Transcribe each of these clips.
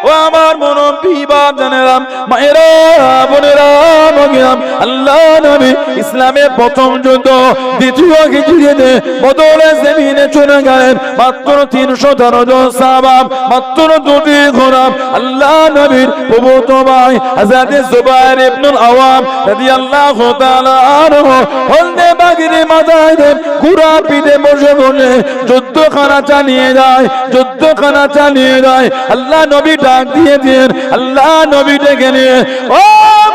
ও আমার মুরব্বি বাপ জানেরাম, মায়েরা, বোনেরা, ভগিরাম, আল্লাহ নবী ইসলামের প্রথম যুদ্ধ দ্বিতীয় হিজরিতে বদরের জমিনে চলে গেলেন। মাত্র 313 জন সাহাবা, মাত্র 2টি ঘোড়া। আল্লাহ নবীর প্রভূত ভাই হযরত জুবাইর ইবনুল আওয়াম রাদিয়াল্লাহু তাআলা আনহু হলদে বাগিরে মাথায় দেন, ঘোড়া পিঠে বসে বসে যুদ্ধখানা চালিয়ে যায়, যুদ্ধখানা চালিয়ে যায়। আল্লাহ নবী ডাক দিয়ে দেন, আল্লাহ নবী ডেকে নিয়ে, ও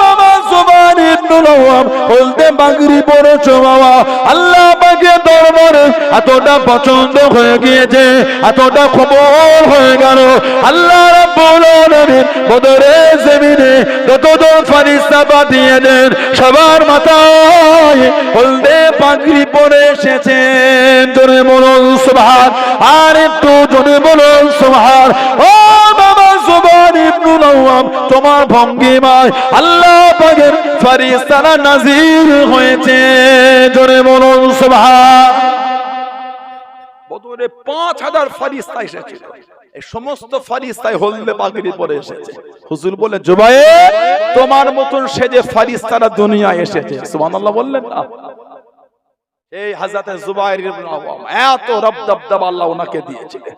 বাবা জুবাইর ইবনুল আওয়াম, হলদে বাগিরি পড়েছো বাবা, আল্লাহ পাকের দরবারে এতটা পছন্দ হয়ে গিয়েছে, এতটা কবুল হয়ে গেল। আল্লাহ রাব্বুল আলামিন বদরের জমিনে যতজন ফেরেশতা পাঠিয়ে দেন, সবার মাথায় হলদে পাগড়ি পরে এসেছেন। জোরে বলুন সুবহান, আর একটু জোরে বলুন সুবহান। ও বাবা জুবাইর ইবনুল আওয়াম, তোমার ভঙ্গিমায় আল্লাহ পাকের ফেরেশতারা নাজির হয়েছে। জোরে বলুন সুবহান। বদরে 5000 ফেরেশতা এসেছিল, এই সমস্ত ফেরেশতাই হলদে পাগড়ি পরে এসেছে। হুজুর বলে, জুবাইর, তোমার মতন সেজে ফেরেশতারা দুনিয়ায় এসেছে। সুবহানাল্লাহ বললেন না? এই হযরত জুবাইর ইবনে আওয়াম এত রবদবদব আল্লাহ ওনাকে দিয়েছিলেন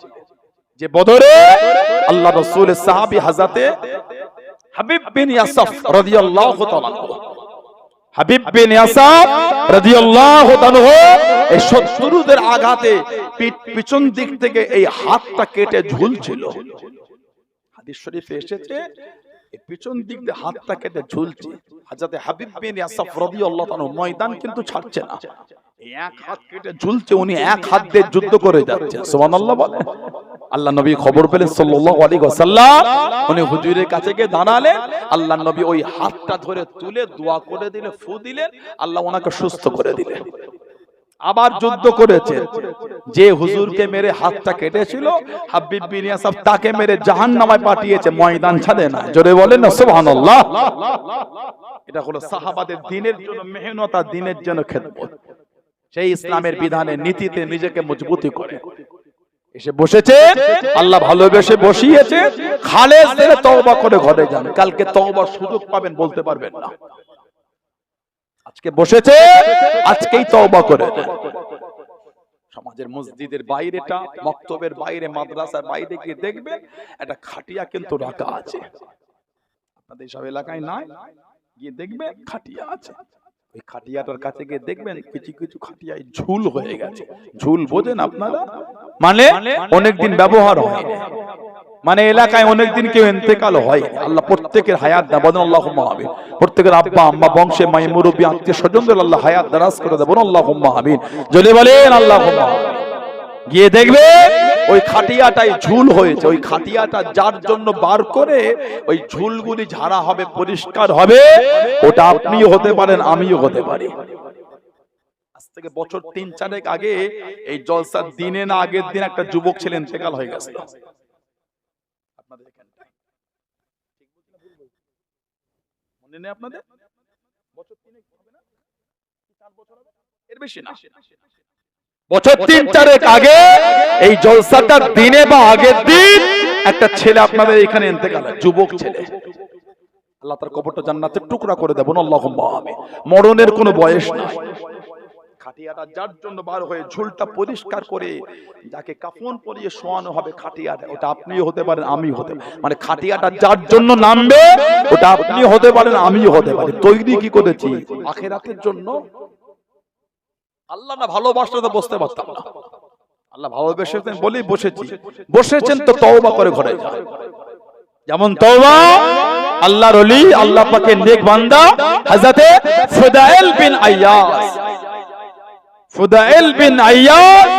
যে বদরে আল্লাহ রাসূলের সাহাবী হযরত হাবিব বিন ইয়াসাফ রাদিয়াল্লাহু তাআলা, হাবিব বিন ইয়াসাফ রাদিয়াল্লাহু তাআলা এই শত্রুদের আঘাতে পিছন দিক থেকে এই হাতটা কেটে ঝুলছিল। হাদিস শরীফে এসেছে এই পিছন দিক দিয়ে হাতটা কেটে ঝুলছে। হযরত হাবিব বিন ইয়াসাফ রাদিয়াল্লাহু তাআলা ময়দান কিন্তু ছাড়ছে না, এই এক হাত কেটে ঝুলছে, উনি এক হাত দিয়ে যুদ্ধ করে যাচ্ছে। সুবহানাল্লাহ বলে। আল্লাহ নবী খবর পেলেন সাল্লাল্লাহু আলাইহি ওয়াসাল্লাম, উনি হুজুরের কাছে গিয়ে দাঁড়ালেন। আল্লাহ নবী ওই হাতটা ধরে তুলে দোয়া করে দিলেন, ফু দিলেন, আল্লাহ ওনাকে সুস্থ করে দিলেন। আবার যুদ্ধ করেছে, যে হুজুরকে মেরে হাতটা কেটেছিল হাবিব বিন ইয়াসাফ তাকে মেরে জাহান্নামে পাঠিয়েছে, ময়দান ছাড়ে না। জোরে বলেন না সুবহানাল্লাহ। এটা হলো সাহাবাদের দ্বীনের জন্য মেহনত আর দ্বীনের জন্য খেদমত। সেই ইসলামের বিধানে নীতিতে নিজেকে মজবুতি করে এসে বসেছে, আল্লাহ ভালোবেসে বসিয়েছে। খালেস দিলে তওবা করে ঘরে যান, কালকে তওবার সুযোগ পাবেন বলতে পারবেন না। আজকে বসেছে, আজকেই তওবা করে দেন। সমাজের মসজিদের বাইরেটা, মক্তবের বাইরে, মাদ্রাসার বাইরে গিয়ে দেখবেন একটা খাটিয়া কিন্তু রাখা আছে। আপনাদের সব এলাকায় নাই, গিয়ে দেখবেন খাটিয়া আছে। ওই খাটিয়াটার কাছে গিয়ে দেখবেন কিছু কিছু খাটিয়ায় ঝুল হয়ে গেছে। ঝুল বোঝেন আপনারা? মানে অনেকদিন ব্যবহার হয়, মানে এলাকায় অনেকদিন কেউ ইন্তেকাল হয়। আল্লাহ প্রত্যেকের হায়াত দান, বলেন আল্লাহুম্মা আমিন। প্রত্যেকের আব্বা আম্মা, বংশে মাই মুরব্বী, আত্মীয় স্বজনদের আল্লাহ হায়াত দারাজ করে দেন, বলেন আল্লাহুম্মা আমিন। জলে বলেন আল্লাহুম্মা। গিয়ে দেখবে ওই খাটিয়াটাই ঝুল হয়েছে। ওই খাটিয়াটা যার জন্য বার করে ওই ঝুলগুলি ঝাড়া হবে, পরিষ্কার হবে, ওটা আপনিও হতে পারেন, আমিও হতে পারি। আজ থেকে বছর 3-4 আগে এই জলসার দিনে না আগের দিন একটা যুবক ছিলেন, ইন্তেকাল হয়ে গেছিল। আপনাদের এখানটায় মনে নেই আপনাদের? বছর 3 হবে না, 4 বছর হবে, এর বেশি না। বছর 3-4 আগে এই জলসাটার দিনে বা আগের দিন একটা ছেলে আপনাদের এখানে ইন্তেকাল হয়, যুবক ছেলে। আল্লাহ তার কবরটা জান্নাতের টুকরা করে দেবেন, আল্লাহুম্মা আমিন। মরণের কোনো বয়স নাই। খাটিয়াটা যার জন্য বার হয়ে ঝুলটা পরিষ্কার করে যাকে কাফন পরিয়ে শোয়ানো হবে খাটিয়াটা, ওটা আপনিও হতে পারেন, আমিও হতে পারি। মানে খাটিয়াটা যার জন্য নামবে ওটা আপনিও হতে পারেন, আমিও হতে পারি। তৈরি কি করেছি? আখিরাতের জন্য। আল্লাহ না ভালোবাসলে তো বসতে পারতাম না। আল্লাহ ভালোবেসেছেন বলেই বসেছি। বসেছেন তো তওবা করে ঘরে যান। যেমন তওবা আল্লাহর ওলি, আল্লাহ পাকের নেক বান্দা হযরত ফুদাইল বিন আইয়াস, ফুদাইল বিন আইয়াস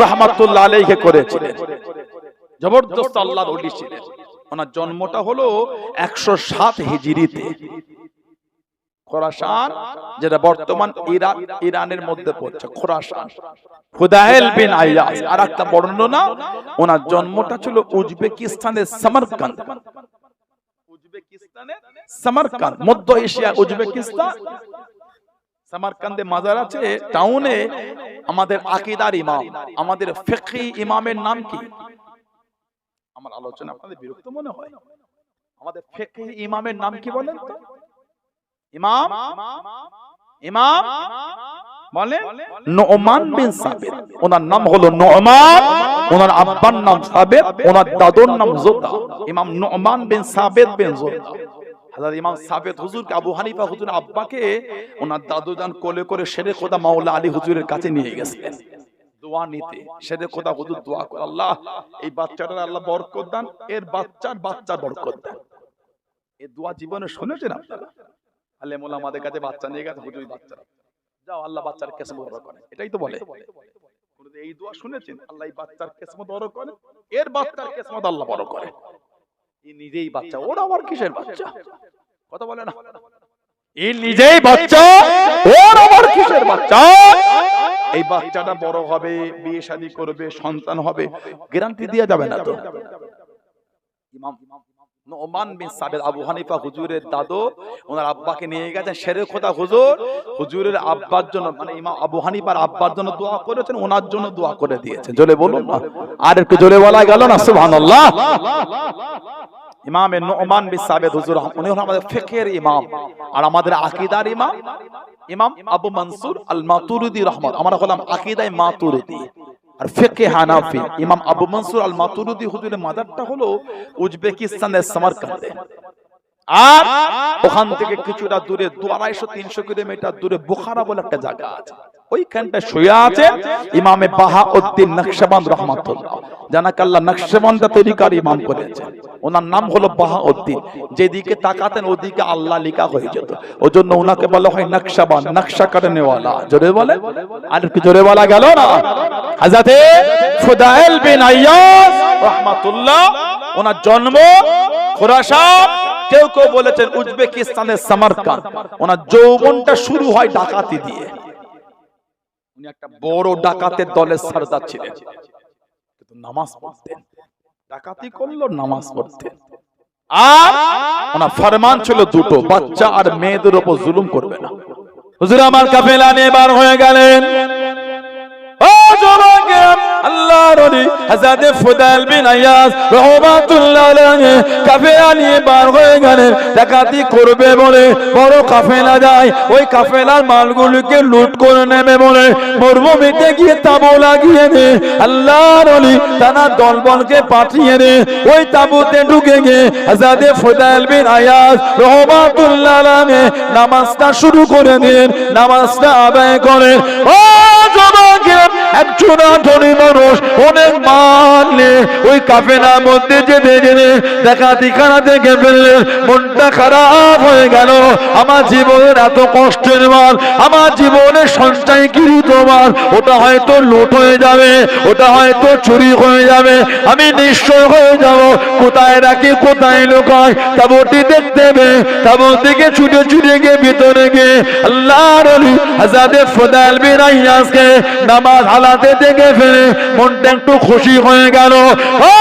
রাহমাতুল্লাহ আলাইহি করেছিলেন। জবরদস্ত আল্লাহর ওলি ছিলেন। ওনার জন্মটা হলো 107 হিজরিতে। খোরাসান, যেটা বর্তমান ইরানের মধ্যে পড়ছে, খোরাসান। ফুদাইল বিন আইয়াস। আর একটা বর্ণনা, ওনার জন্মটা ছিল উজবেকিস্তানের সমরকন্দ। উজবেকিস্তানের সমরকন্দ, মধ্য এশিয়া উজবেকিস্তান। সমরকন্দে মাজার আছে, টাউনে। আমাদের আকীদার ইমাম, আমাদের ফিকহি ইমামের নাম কি? আমার আলোচনা আপনাদের বিরক্ত মনে হয়? আমাদের ফিকহ ইমামের নাম কি বলেন তো? ইমাম ইমাম বলেন নু'মান বিন সাবিত। ওনার নাম হলো নু'মান, ওনার আব্বার নাম সাবিত, ওনার দাদুর নাম যোদ্ধা। ইমাম নু'মান বিন সাবিত বিন যোদ্ধা। হযরত ইমাম সাবিত হুজুরকে আবু হানিফা হুজুর আব্বাকে ওনার দাদুজান কোলে করে শেরে খোদা মাওলা আলী হুজুরের কাছে নিয়ে গেছিলেন দোয়া নিতে। শেরে খোদা হুজুর দোয়া করে, আল্লাহ এই বাচ্চাটার আল্লাহ বরকত দান, এর বাচ্চার বরকত দান। এই দোয়া জীবনে শুনেছেন আপনারা? আলেম ওলামাদের কাছে বাচ্চা নিয়ে গেছে, হুজুর বাচ্চারা যাও আল্লাহ বাচ্চার কিসমত বড় করে, এটাই তো বলে। এই দোয়া শুনেছেন? আল্লাহ এই বাচ্চার কিসমত বড় করে, এর বাচ্চার কিসমত আল্লাহ বড় করে। এই নিজেই বাচ্চা, ওরা আবার কিসের বাচ্চা? কথা বলে না, এই নিজেই বাচ্চা, ওর আবার কিসের বাচ্চা? এই বাচ্চাটা বড় হবে, বিয়ে শাদী করবে, সন্তান হবে, গ্যারান্টি দেয়া যাবে না তো। ইমাম নু'মান বিন সাবিত আবু হানিফা হুজুরের দাদু ওনার আব্বাকে নিয়ে গেছেন শেরে খোদা হুজুর হুজুরের আব্বার জন্য, মানে ইমাম আবু হানিফার আব্বার জন্য দোয়া করেছেন, ওনার জন্য দোয়া করে দিয়েছেন। জোরে বলুন না, আর একটু জোরে বলা গেল না সুবহানাল্লাহ। ইমাম নু'মান বিন সাবিত হুজুর উনি হলেন আমাদের ফিকহের ইমাম আর আমাদের আকীদার ইমাম, ইমাম আবু মনসুর আল মাতুরিদি রাহমাত। আমরা হলাম আকীদায়ে মাতুরিদি আর ফিকহে হানাফি। ইমাম আবু মনসুর আল মাতুরিদি হুজুরের মাজারটা হলো উজবেকিস্তানের সামারকান্দে, আর ওখান থেকে কিছুটা দূরে 250-300 কিলোমিটার দূরে বুখারা বলে একটা জায়গা আছে, ওইখানটা শুয়ে আছে ইমামে বাহাউদ্দিন নকশবন্দ রাহমাতুল্লাহ। জানাকাল্লাহ নকশবন্দ তরিকার ইমাম করেছেন, ওনার নাম হলো বাহাউদ্দিন। যেদিকে তাকাতেন ওদিকে আল্লাহ লেখা হয়ে যেত, ওজন্য ওনাকে বলা হয় নকশবন্দ, নকশা করনে ওয়ালা। জোরে বলে, আর কি জোরে বলা গেল না? হযরতে ফুদাইল বিন আইয়াজ রাহমাতুল্লাহ, ওনার জন্ম খোরাসান, কেউ কেউ বলেছেন উজবেকিস্তানের সামারকান্দ। ওনার যৌবনটা শুরু হয় ডাকাতি দিয়ে। উনি একটা বড় ডাকাতের দলের সরদার ছিলেন, কিন্তু নামাজ পড়তেন, ডাকাতি করলো নামাজ পড়তেন। আর ওনার ফরমান ছিল দুটো, বাচ্চা আর মেয়েদের উপর জুলুম করবে না। হুজুর আমার কাফেলা নিয়ে বার হয়ে গেলেন। ও জনকে আল্লাহর ওলি হযরত ফুদাইল বিন আইয়াজ রাহমাতুল্লাহ আলাইহি কাফেলা নিয়ে বার হয়ে গেলেন ডাকাতি করবে বলে। বড় কাফেলা যায়, ওই কাফেলার মালগুলোকে লুট করে নেবে বলে মরুভূমিতে গিয়ে তাঁবু লাগিয়ে দে। আল্লাহর ওলি তারা দলবলকে পাঠিয়ে দে, ওই তাঁবুতে ঢুকে গিয়ে হযরত ফুদাইল বিন আইয়াজ রাহমাতুল্লাহ আলাইহি নামাজটা শুরু করে দেন, নামাজটা আদায় করেন। ও জনকে একজন ধনী মানুষ অনেক মানলে ওই কাফেলার মধ্যে যেতে যেতে ডাকাতি খানা দেখে ফেললেন, মনটা খারাপ হয়ে গেল। আমার জীবনের এত কষ্টের মাল, আমার জীবনের সঞ্চয় কৃত মাল, ওটা হয়তো লুট হয়ে যাবে, ওটা হয়তো চুরি হয়ে যাবে, আমি নিশ্চয় হয়ে যাব। কোথায় রাখি কোথায় লুকায় তাবুটি দেখতে হবে, তাবু থেকে ছুটে ছুটে গিয়ে ভিতরে গিয়ে আল্লাহর ওলি হযরত ফুদাইল বিন আইয়াজকে নামাজ হালাতে দেখে ফেলে মনটা একটু খুশি হয়ে গেল। ও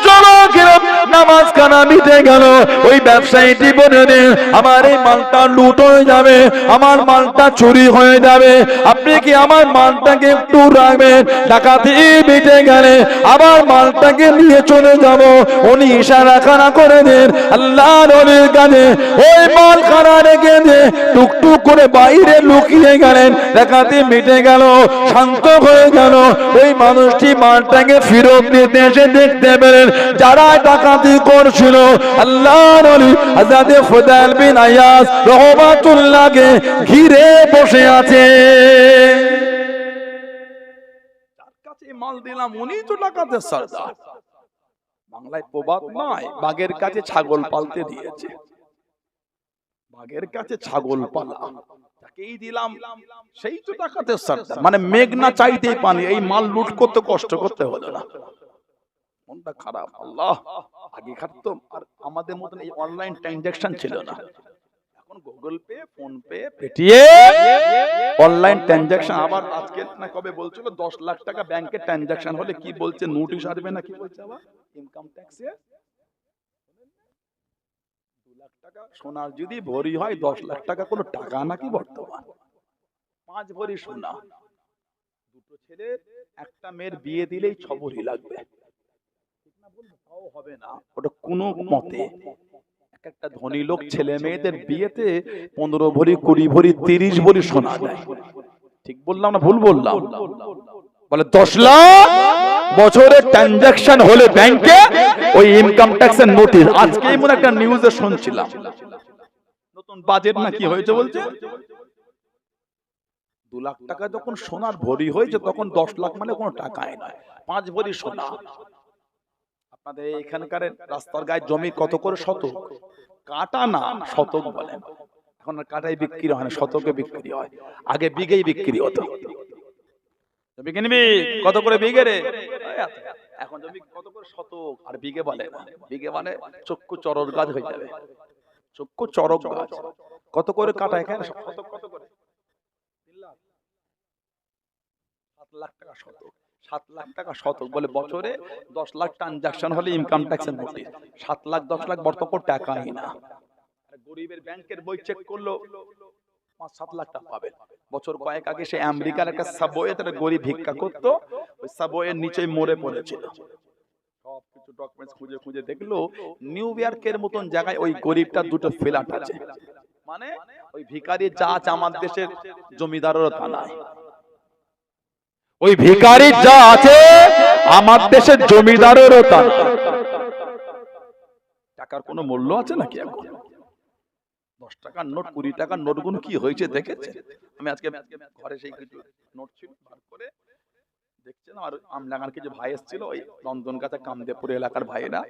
জনকেরা, নামাজ কানা মিটে গেল। ওই ব্যবসায়ীটি বলে দেন আমার এই মালটা লুট হয়ে যাবে, আমার মালটা চুরি হয়ে যাবে, আপনি কি আমার মালটাকে একটু রাখবেন? ডাকাতি মিটে গেলে আবার মালটাকে নিয়ে চলে যাব। উনি ইশারা খানা করে দেন আল্লাহর ওলির কাছে, ওই মাল খানা রেখে দে, টুকটুক করে বাইরে লুকিয়ে গেলেন। ডাকাতি মিটে গেল, শান্ত হয়ে গেল। ওই মানুষটি মালটাকে ফেরত নিতে এসে দেখতে পেলেন যারা ডাকাতি করছিল আল্লাহর ওলি হযরত ফুদাইল বিন আইয়াজ রাহমাতুল্লাহকে ঘিরে বসে আছে। যার কাছে মাল দিলাম উনি তো ডাকাতের সরদার। বাংলায় প্রবাদ নয়, বাঘের কাছে ছাগল পালতে দিয়েছে। বাঘের কাছে ছাগল পালা, তাকেই দিলাম, সেই তো ডাকাতের সরদার। মানে মেঘ না চাইতেই পানি, এই মাল লুট করতে কষ্ট করতে হলো না। মনটা খারাপ। আল্লাহ, আগেকার তো আর আমাদের মতন এই অনলাইন ট্রানজাকশন ছিল না। এখন Google pay, phone pay, Paytm, online transaction. আবার আজকে না কবে বলছিল 10 লাখ টাকা ব্যাংকে ট্রানজাকশন হলে কি বলছে নোটিশ আসবে না, কি বলছে আবার ইনকাম ট্যাক্সে 2 লাখ টাকা সোনার যদি ভরি হয় 10 লাখ টাকা কোনো টাকা নাকি বর্তমান। 5 ভরি সোনা, দুটো ছেলে একটা মেয়ের বিয়ে দিলেই 6 ভরি লাগবে। হবে না, ওটা কোনো মতে। একটা ধনী লোক ছেলে মেয়েদের বিয়েতে 15 ভরি 20 ভরি 30 ভরি সোনা দেয়। ঠিক বললাম না ভুল বললাম? বলে 10 লাখ বছরের ট্রানজাকশন হলে ব্যাংকে ওই ইনকাম ট্যাক্সের নোটিশ। আজকে এমন একটা নিউজে শুনছিলাম, নতুন বাজেট না কি হয়েছে বলছে 2 লাখ টাকা যখন সোনার ভরি হয়েছে তখন 10 লাখ মানে কোনো টাকাই নয়। 5 ভরি সোনা। আপনাদের এখানকার রাস্তার গায়ে জমি কত করে শতক? কাটা না শতক বলেন। এখন আর কাটাই বিক্রি হয় না, শতকে বিক্রি হয়। আগে বিঘেই বিক্রি হতো। জমি কিনবি কত করে বিঘে রে? এখন জমি কত করে শতক, আর বিঘে বলে না। বিঘে মানে চক্ষু চরক গাছ হয়ে যাবে। চক্ষু চরক গাছ কত করে কাটা? এখানে শতক কত করে? 3 লাখ 7 লাখ টাকা শতক। 7 লাখ টাকা শতক বলে বছরে 10 লাখ ট্রানজাকশন হলে ইনকাম ট্যাক্সের নোটিশ। 7 লাখ 10 লাখ বর্তমান টাকাই না। গরিবের ব্যাংকের বই চেক করলো 5-7 লাখ টাকা পাবেন। বছর কয়েক আগে সে আমেরিকার একটা সাবওয়ে তার গরিব ভিক্ষা করতো, ওই সাবওয়ের নিচে মরে পড়েছিল। সবকিছু ডকুমেন্টস খুঁজে খুঁজে দেখলো নিউ ইয়র্কের মতন জায়গায় ওই গরিবটার 2টো ফ্ল্যাট আছে। মানে ওই ভিখারি যা আছে আমার দেশের জমিদারেরও তা নাই। ওই ভিখারি যা আছে আমার দেশের জমিদারেরও তা নাই। টাকার কোনো মূল্য আছে নাকি এখন? 10 টাকার নোট 20 টাকার নোটগুলো কি হয়েছে দেখেছে? আমি আজকে ঘরে সেই কিছু নোট ছিল বার করে দেখছিলাম, আর আমলাগার কিছু ভাই এসেছিল ওই নন্দনগাছা কামদেবপুর এলাকার ভাইরা।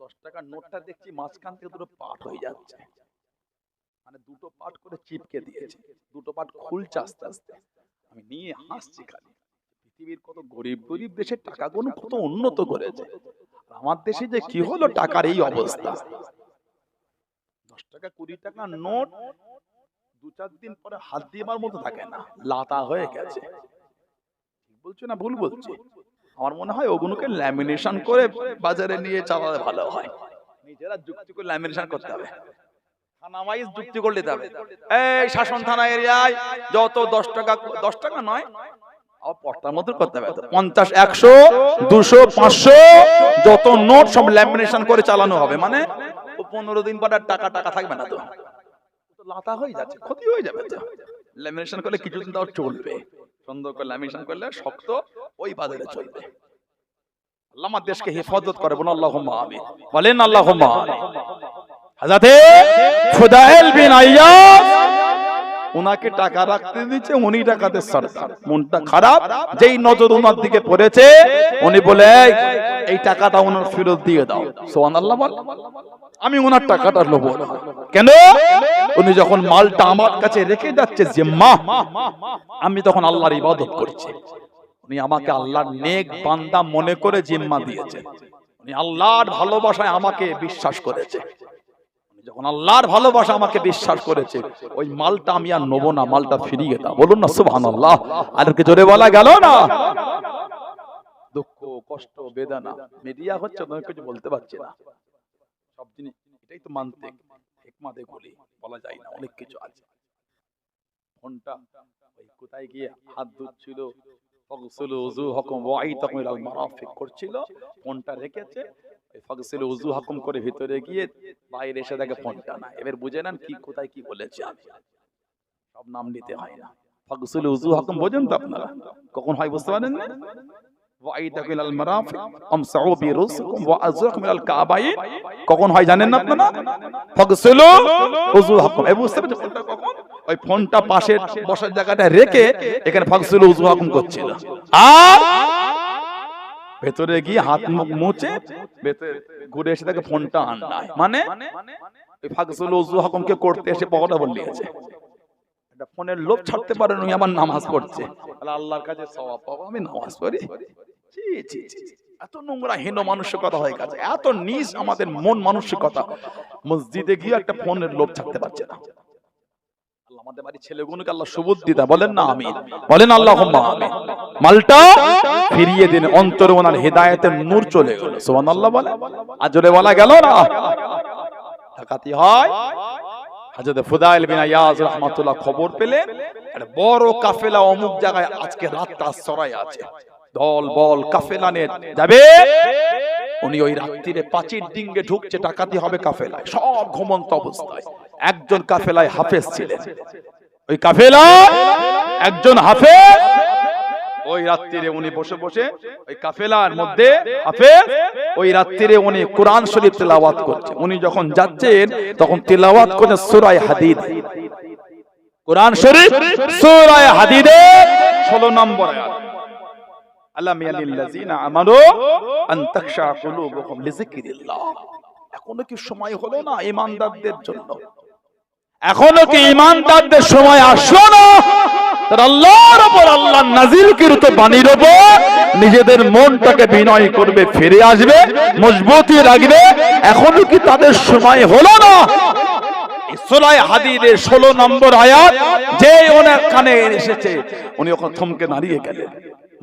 10 টাকার নোটটা দেখছি মাঝখান থেকে 2টো পার্ট হয়ে যাচ্ছে, মানে 2টো পার্ট করে চিপকে দিয়েছে। 2টো পার্ট খুলছে আস্তে আস্তে। আমি নিয়ে হাসছি খালি। পৃথিবীর কত গরিব গরিব দেশের টাকাগুলো কত উন্নত করেছে, আমার দেশে যে কি হলো টাকার এই অবস্থা। 10 টাকা 20 টাকা নোট 2-4 দিন পরে হাত দিয়ে আমার মতো থাকে না, লাতা হয়ে গেছে। ঠিক বলছো না ভুল বলছি? আমার মনে হয় ওগুলোকে ল্যামিনেশন করে বাজারে নিয়ে চালালে ভালো হয়। নিজেরা যুক্তি করে ল্যামিনেশন করতে হবে, থানা ওয়াইজ যুক্তি করলে যাবে। এই শাসন থানা এরিয়ায় যত 10 টাকা নয় পট্টার মতো করতে হবে। 50, 100, 200, 500 যত নোট সব ল্যামিনেশন করে চালানো হবে। মানে 15 দিন পর আর টাকা থাকবে না, তো লাতা হয়ে যাচ্ছে, ক্ষতি হয়ে যাবে। তো ল্যামিনেশন করলে কিছুদিন তাও চলবে, সুন্দর করে ল্যামিনেশন করলে শক্ত ওই বাজারে চলবে। আল্লাহ আমার দেশকে হেফাজত করে, বলুন আল্লাহুম্মা আমিন। বলেন আল্লাহুম্মা আমিন। হযরতে ফুদাইল বিন আইয়াজ উনাকে টাকা রাখতে দিচ্ছে, উনি টাকাতে সরকার। মনটা খারাপ, যেই নজর ওনার দিকে পড়েছে উনি বলে এই টাকাটা ওনার ফেরত দিয়ে দাও। সুবহানাল্লাহ বল। আমি ওনার টাকাটা নেব না। কেন? উনি যখন মালটা আমার কাছে রেখে যাচ্ছে জিম্মা, আমি তখন আল্লাহর ইবাদত করছি। উনি আমাকে আল্লাহর নেক বান্দা মনে করে জিম্মা দিয়েছে। উনি আল্লাহর ভালোবাসায় আমাকে বিশ্বাস করেছে। যখন আল্লাহর ভালোবাসা আমাকে বিশ্বাস করেছে, ওই মালটা আমি আর নেব না, মালটা ফিরিয়ে দাও। বলুন না সুবহানাল্লাহ। আর কি জোরে বলা গেল না? দুঃখ কষ্ট বেদনা মিডিয়া হচ্ছে, আমি কিছু বলতে পারছি না। সব জিনিস এটাই তো মানতে হিকমতে বলি, বলা যায় না, অনেক কিছু আছে। ফোনটা ওই কোথায় গিয়ে হাত ধুচ্ছিল, ফাগসিলু উযুহাকুম ওয়া আইতাকুম ইলাল মারাফিক করছিল, ফোনটা রেখেছে। ফাগসিলু উযুহাকুম করে ভিতরে গিয়ে বাইরে এসে দেখে ফোনটা না। এবার বুঝে নেন কি কোথায় কি বলেছে। আমি সব নাম নিতে হয় না। ফাগসিলু উযুহাকুম বোঝেন তো আপনারা? কখন হয় বুঝতে পারেন না? ওয়াইদাকুম ইলাল মারাফিক আমসাউ বিরুসকুম ওয়া আযরাকুম ইলাল কাবাইন কখন হয় জানেন না আপনারা? ফাগসিলু উযুহাকুম। এই বুঝতে পারছেন ফোনটা কখন? ওই ফোনটা পাশে বসার জায়গাটা রেখে এখানে ফাগসিলু উযুহাকুম করছিল, আর ভেতরে গিয়ে হাত মুখ মুছে ভেতরে ঘুরে এসে দেখে ফোনটা আর নাই। মানে ওই ফাগসিলু উযুহাকুমকে করতে এসে পকড়া বলিয়েছে। এটা ফোনের লোভ ছাড়তে পারেন, উনি আমার নামাজ পড়ছে, তাহলে আল্লাহর কাছে সওয়াব পাবো। আমি নামাজ পড়ি, জি জি জি। এত নোংরা হীন মানসিকতা হয়ে গেছে, এত নিচ আমাদের মন মানসিকতা। মসজিদে গিয়ে একটা ফোনের লোভ ছাড়তে পারছে না। আল্লাহ আমাদের বাড়ির ছেলেগুলোকে আল্লাহ সুবুদ্ধি দেয়, বলেন না আমিন। বলেন আল্লাহুম্মা আমিন। মালটা ফিরিয়ে দিন, অন্তরে ওনার হেদায়েতের নূর চলে গেল। সুবহানাল্লাহ বলে। আর জোরে বলা গেল না? ডাকাতি হয়। হযরত ফুদাইল বিন আইয়াজ রাহমাতুল্লাহ খবর পেলেন একটা বড় কাফেলা অমুক জায়গায় আজকে রাতটা আশ্রয় আছে, দল বল কাফেলা নিয়ে যাবে। উনি ওই রাত্রিরে পাঁচির ডিঙ্গে ঢুকছে, ডাকাতি হবে কাফেলায়, সব ঘুমন্ত অবস্থায়। একজন কাফেলায় হাফেজ ছিলেন, ওই কাফেলায় একজন হাফেজ। ওই রাত্রিরে উনি বসে বসে ওই কাফেলার মধ্যে হাফেজ, ওই রাত্রিরে উনি কোরআন শরীফ তেলাওয়াত করছে। উনি যখন যাচ্ছেন তখন তেলাওয়াত করছেন সূরা হাদিদ, কোরআন শরীফ সূরা হাদিদের 16 নম্বর আয়াত। আলাম ইয়ালিল্লাযিনা আমানু আন তাখশা কুলুবুহুম লিযিকরিল্লাহ। এখনো কি সময় হলো না ঈমানদারদের জন্য? এখনো কি ঈমানদারদের সময় আসলো না? তার আল্লাহর উপর, আল্লাহ নাযিলকৃত বাণীর উপর নিজেদের মনটাকে বিনয় করবে, ফিরে আসবে, মজবুতি রাখবে। এখনো কি তাদের সময় হলো না? সূরা হাদিদের 16 নম্বর আয়াত যে ওনার কানে এসেছে, উনি ওখানে থমকে দাঁড়িয়ে গেলেন।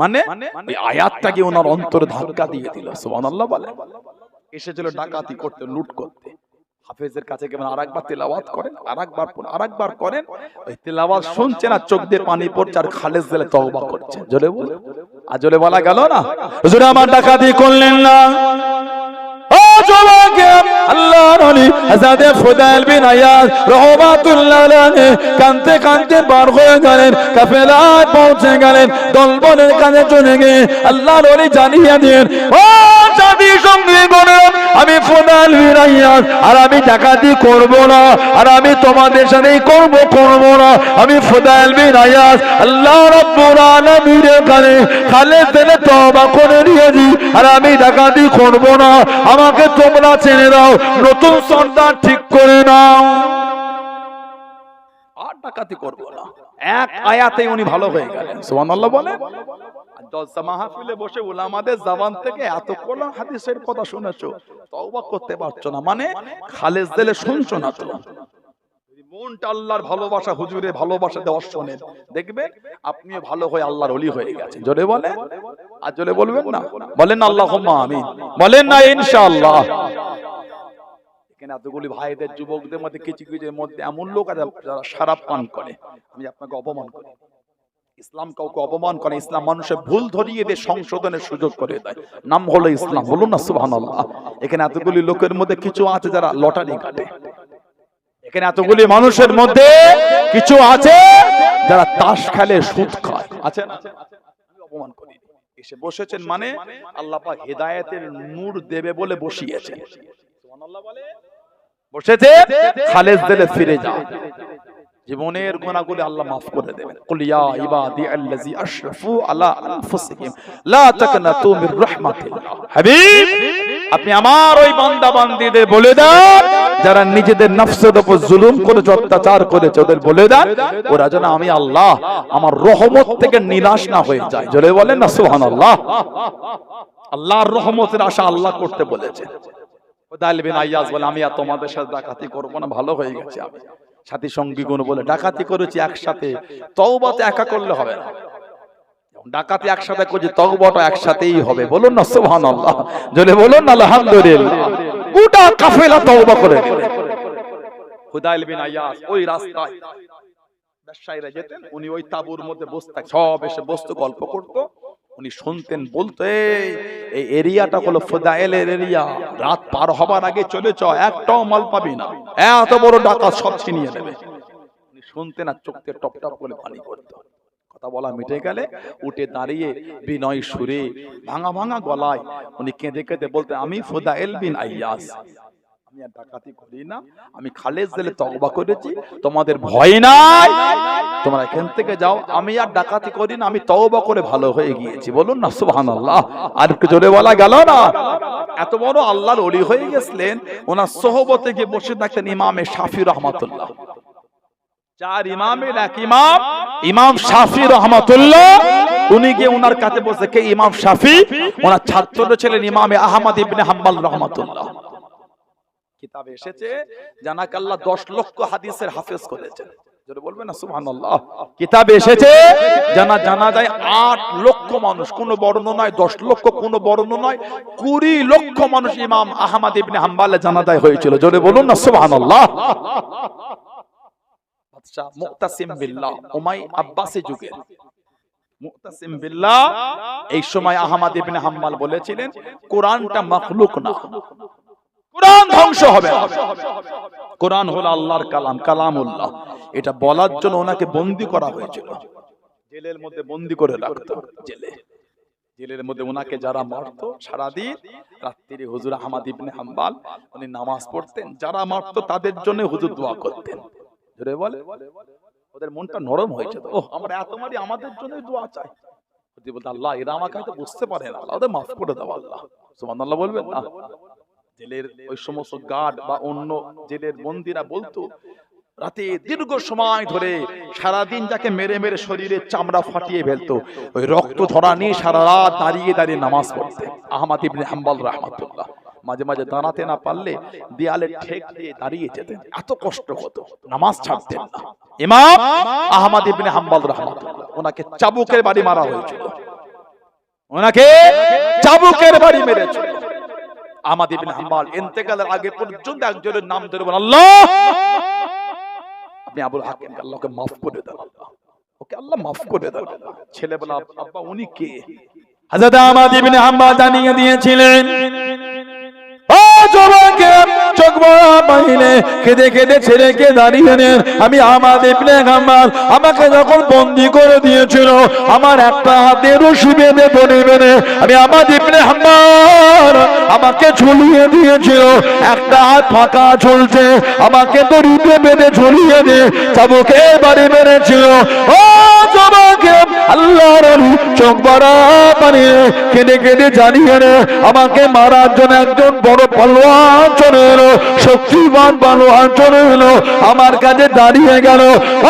মানে এই আয়াতটাকে ওনার অন্তরে ধাক্কা দিয়ে দিল। সুবহানাল্লাহ বলে। এসেছিল ডাকাতি করতে, লুট করতে। হাফেজের কাছে গিয়ে আরেকবার তেলাওয়াত করেন, আরেকবার করেন। ওই তেলাওয়াত শুনছেন আর চোখ দিয়ে পানি পড়ছে, আর খালেজ দিলে তওবা করছে। জোরে বলে, আর জোরে বলা গেল না, হুজুর আমার ডাকাতি করলেন না। ও জওয়ানকে আল্লাহর ওলি হযরত ফুদাইল বিন আয়াজ রাহমাতুল্লাহ আলাইহি কাঁদতে কাঁদতে বার হয়ে গেলেন, কাফেলায় পৌঁছে গেলেন। দলবলের কাছে চলে গিয়ে আল্লাহর ওলি জানিয়ে দেন, ও জাতি সঙ্গী গণের, আমি ফুদাইল বিন আয়াজ, আর আমি ডাকাতি করব না, আর আমি তোমাদের সাথেই করব না। আমি ফুদাইল বিন আয়াজ আল্লাহ রাব্বুল আলামিনের কাছে খালেদ দিলে তওবা করে নিয়েছি, আর আমি ডাকাতি করব না। আমাকে তোমরা ছেড়ে দাও, নতুন সর্দার ঠিক করে নাও, আর ডাকাতি করব না। এক আয়াতেই উনি ভালো হয়ে গেলেন। সুবহানাল্লাহ বলে। জলসা মাহফিলে বসে উলামাদের জবান থেকে এত কোরআন হাদিসের কথা শুনেছো, তওবা করতে পারছো না, মানে খালেজ দিলে শুনছো না। তো মনটা আল্লাহর ভালোবাসা, হুজুরের ভালোবাসা দেওয়া শোনেন, দেখবেন আপনিও ভালো হয়ে আল্লাহর ওলি হয়ে গেছেন। জোরে বলে, আর জোরে বলবেন না, বলেন না আল্লাহুম্মা আমিন, বলেন না ইনশাআল্লাহ। এখানে এতগুলি ভাইদের, যুবকদের মধ্যে কিছু কিছুর মধ্যে এমন লোক আছে যারা শরাব পান করে। আমি আপনাকে অপমান করি, ইসলাম কাউকে অপমান করে। ইসলাম মানুষের ভুল ধরিয়ে দিয়ে সংশোধনের সুযোগ করে দেয়, নাম হলো ইসলাম। বলুন না সুবহানাল্লাহ। এখানে এতগুলি লোকের মধ্যে কিছু আছে যারা লটারি কাটে। এখানে এতগুলি মানুষের মধ্যে কিছু আছে যারা তাস খেলে, সুদ খায়, আছে না? অপমান করি। এসে বসেছেন মানে আল্লাহ পাক হেদায়েতের নূর দেবে বলে বসিয়েছেন। সুবহানাল্লাহ বলে। বসেছে, খালেজ দিলে ফিরে যাও, জীবনের গুনাহগুলো আল্লাহ মাফ করে দেবেন। কুল ইয়া ইবাদি আল্লাযী আশরাফু আলা আনফুসিহিম লা তাকনাতু মির রাহমাতিল্লাহ। হাবিব, আপনি আমার ওই বান্দা বান্দীদের বলে দেন যারা নিজেদের নফসের উপর জুলুম করেছে, অত্যাচার করেছে, ওদের বলে দেন ওরা যেন আমি আল্লাহ আমার রহমত থেকে নিরাশ না হয়ে যায়। জোরে বলেন না সুবহানাল্লাহ। আল্লাহর রহমতের আশা আল্লাহ করতে বলেছেন। ফুদাইল বিন আয়াজ বলে, আমি আর তোমাদের সাথে ডাকাতি করব না, ভালো হয়ে গেছে। আমি সাথী সঙ্গী গুণ বলে ডাকাতি করেছি একসাথে, তওবাতে একা করলে হবে না। ডাকাতি একসাথে করছি, তওবাটা একসাথেই হবে। বলুন না সুবহানাল্লাহ, জোরে বলুন না আলহামদুলিল্লাহ। গোটা কাফেলা তওবা করে দিল। ফুদাইল বিন আয়াজ ওই রাস্তায় ব্যবসায়ীরা যেতেন, উনি ওই তাঁবুর মধ্যে বসতেন, সব এসে বসতো, গল্প করতো। উনি শুনতেন, বলতো এই এরিয়াটা হলো ফুদাইলের এরিয়া, রাত পার হবার আগে চলে চ, একটাও মাল পাবি না, এত বড় ডাকাত সব ছিনিয়ে নেবে। উনি শুনতেন আর চোখ দিয়ে টপ টপ করে পানি পড়তো। কথা বলা মিটে গেলে উঠে দাঁড়িয়ে বিনয় সুরে, ভাঙা ভাঙা গলায় উনি কেঁদে কেঁদে বলতেন, আমি ফুদাইল বিন আয়াজ, আমি আর ডাকাতি করি না, আমি খালেজ দিলে তওবা করেছি, তোমাদের ভয় নাই, তোমরা এখান থেকে যাও, আমি আর ডাকাতি করি না, আমি তওবা করে ভালো হয়ে গিয়েছি। বলুন না সুবহানাল্লাহ। আর একটু জোরে বলা গেল না? এত বড় আল্লাহর ওলি হয়ে গেছিলেন। ওনার সোহবতে গিয়ে বসে থাকতেন ইমামে শাফি রাহমাতুল্লাহ। চার ইমামের এক ইমাম, ইমাম শাফি রাহমাতুল্লাহ। উনি গিয়ে ওনার কাছে বসে, কে? ইমাম শাফি। ওনার ছাত্র ছিলেন ইমামে আহমদ ইবনে হাম্বল রাহমাতুল্লাহ। কিতাবে এসেছে জানাকাল্লাহ 10 লক্ষ হাদিসের হাফেজ করেছেন। জোরে বলবেন না সুবহানাল্লাহ। কিতাবে এসেছে জানা যায় 8 লক্ষ মানুষ, কোন বর্ণনায় 10 লক্ষ, কোন বর্ণনায় 20 লক্ষ মানুষ ইমাম আহমদ ইবনে হাম্বলে জানাজায় হয়েছিল। জোরে বলুন না সুবহানাল্লাহ। বাদশা মুক্তাসিম বিল্লাহ উমাই আব্বাসী যুগের মুতাসিম বিল্লাহ। এই সময় আহমদ ইবনে হাম্বল বলেছিলেন কোরআনটা মাখলুক না, কোরআন ধ্বংস হবে না, কোরআন হলো আল্লাহর কালাম, কালামুল্লাহ। এটা বলার জন্য ওনাকে বন্দী করা হয়েছিল, জেলের মধ্যে বন্দী করে রাখতো। জেলের মধ্যে ওনাকে যারা মারতো সারাদিন রাত্রি হুজুর আহমদ ইবনে হাম্বল উনি নামাজ পড়তেন, যারা মারতো তাদের জন্য হুজুর দোয়া করতেন। জোরে বলে, ওদের মনটা নরম হয়েছে, তো আমরা এত মারি, আমাদের জন্য দোয়া চাই। বলতে আল্লাহ এরা আমাকে হয়তো বুঝতে পারে না, আল্লাহ ওদের মাফ করে দাও আল্লাহ, সুবহানাল্লাহ বলবেন না। জেলের ওই সমস্ত গার্ড বা অন্য জেলের বন্দীরা বলতো রাতে দীর্ঘ সময় ধরে সারাদিন যাকে মেরে মেরে শরীরে চামড়া ফাটিয়ে ফেলতো, ওই রক্ত ঝরা নিয়ে সারা রাত দাঁড়িয়ে দাঁড়িয়ে নামাজ পড়তেন আহমদ ইবনে হাম্বল রাহমাতুল্লাহ। মাঝে মাঝে দাঁড়াতে না পারলে দেয়ালে ঠেক দিয়ে দাঁড়িয়ে যেতেন, এত কষ্ট হতো, নামাজ ছাড়তেন না। ইমাম আহমদ ইবনে হাম্বল রাহমাতুল্লাহ, ওনাকে চাবুকের বাড়ি মারা হয়েছিল, ওনাকে চাবুকের বাড়ি মেরেছিল। আহমদ ইবনে হাম্বল ইন্তেকালের আগে পর্যন্ত একজনের নাম ধরে বলেন আল্লাহ আপনি আবুল হাকিম আল্লাহকে মাফ করে দেন, আল্লাহ ওকে আল্লাহ মাফ করে দেন। ছেলে বলা আব্বা উনি কে? হযরত আহমদ ইবনে হাম্বল জানিয়ে দিয়েছিলেন ও যুবকে চোখ বড় পাইলে কেঁদে কেঁদে ছেলেকে দাঁড়িয়ে নেন। আমি আহমদ ইবনে হাম্বল, আমাকে যখন বন্দী করে দিয়েছিল আমার একটা হাতে রশি বেঁধে ধরে বেঁধে আমি আহমদ ইবনে হাম্বল আমাকে ঝুলিয়ে দিয়েছিল, একটা হাত ফাঁকা চলছে, আমাকে দড়িতে বেঁধে ঝুলিয়ে দিয়ে চাবুকে বাড়ি মেরেছিল। ও যুবকে আল্লাহর ওলি চোখ বড় পানিয়ে কেঁদে কেঁদে জানিয়ে নে আমাকে মারার জন্য একজন বড় পালোয়ান চলে এলো, শক্তিমান পালোয়ান চলে এলো, আমার কাছে দাঁড়িয়ে গেল।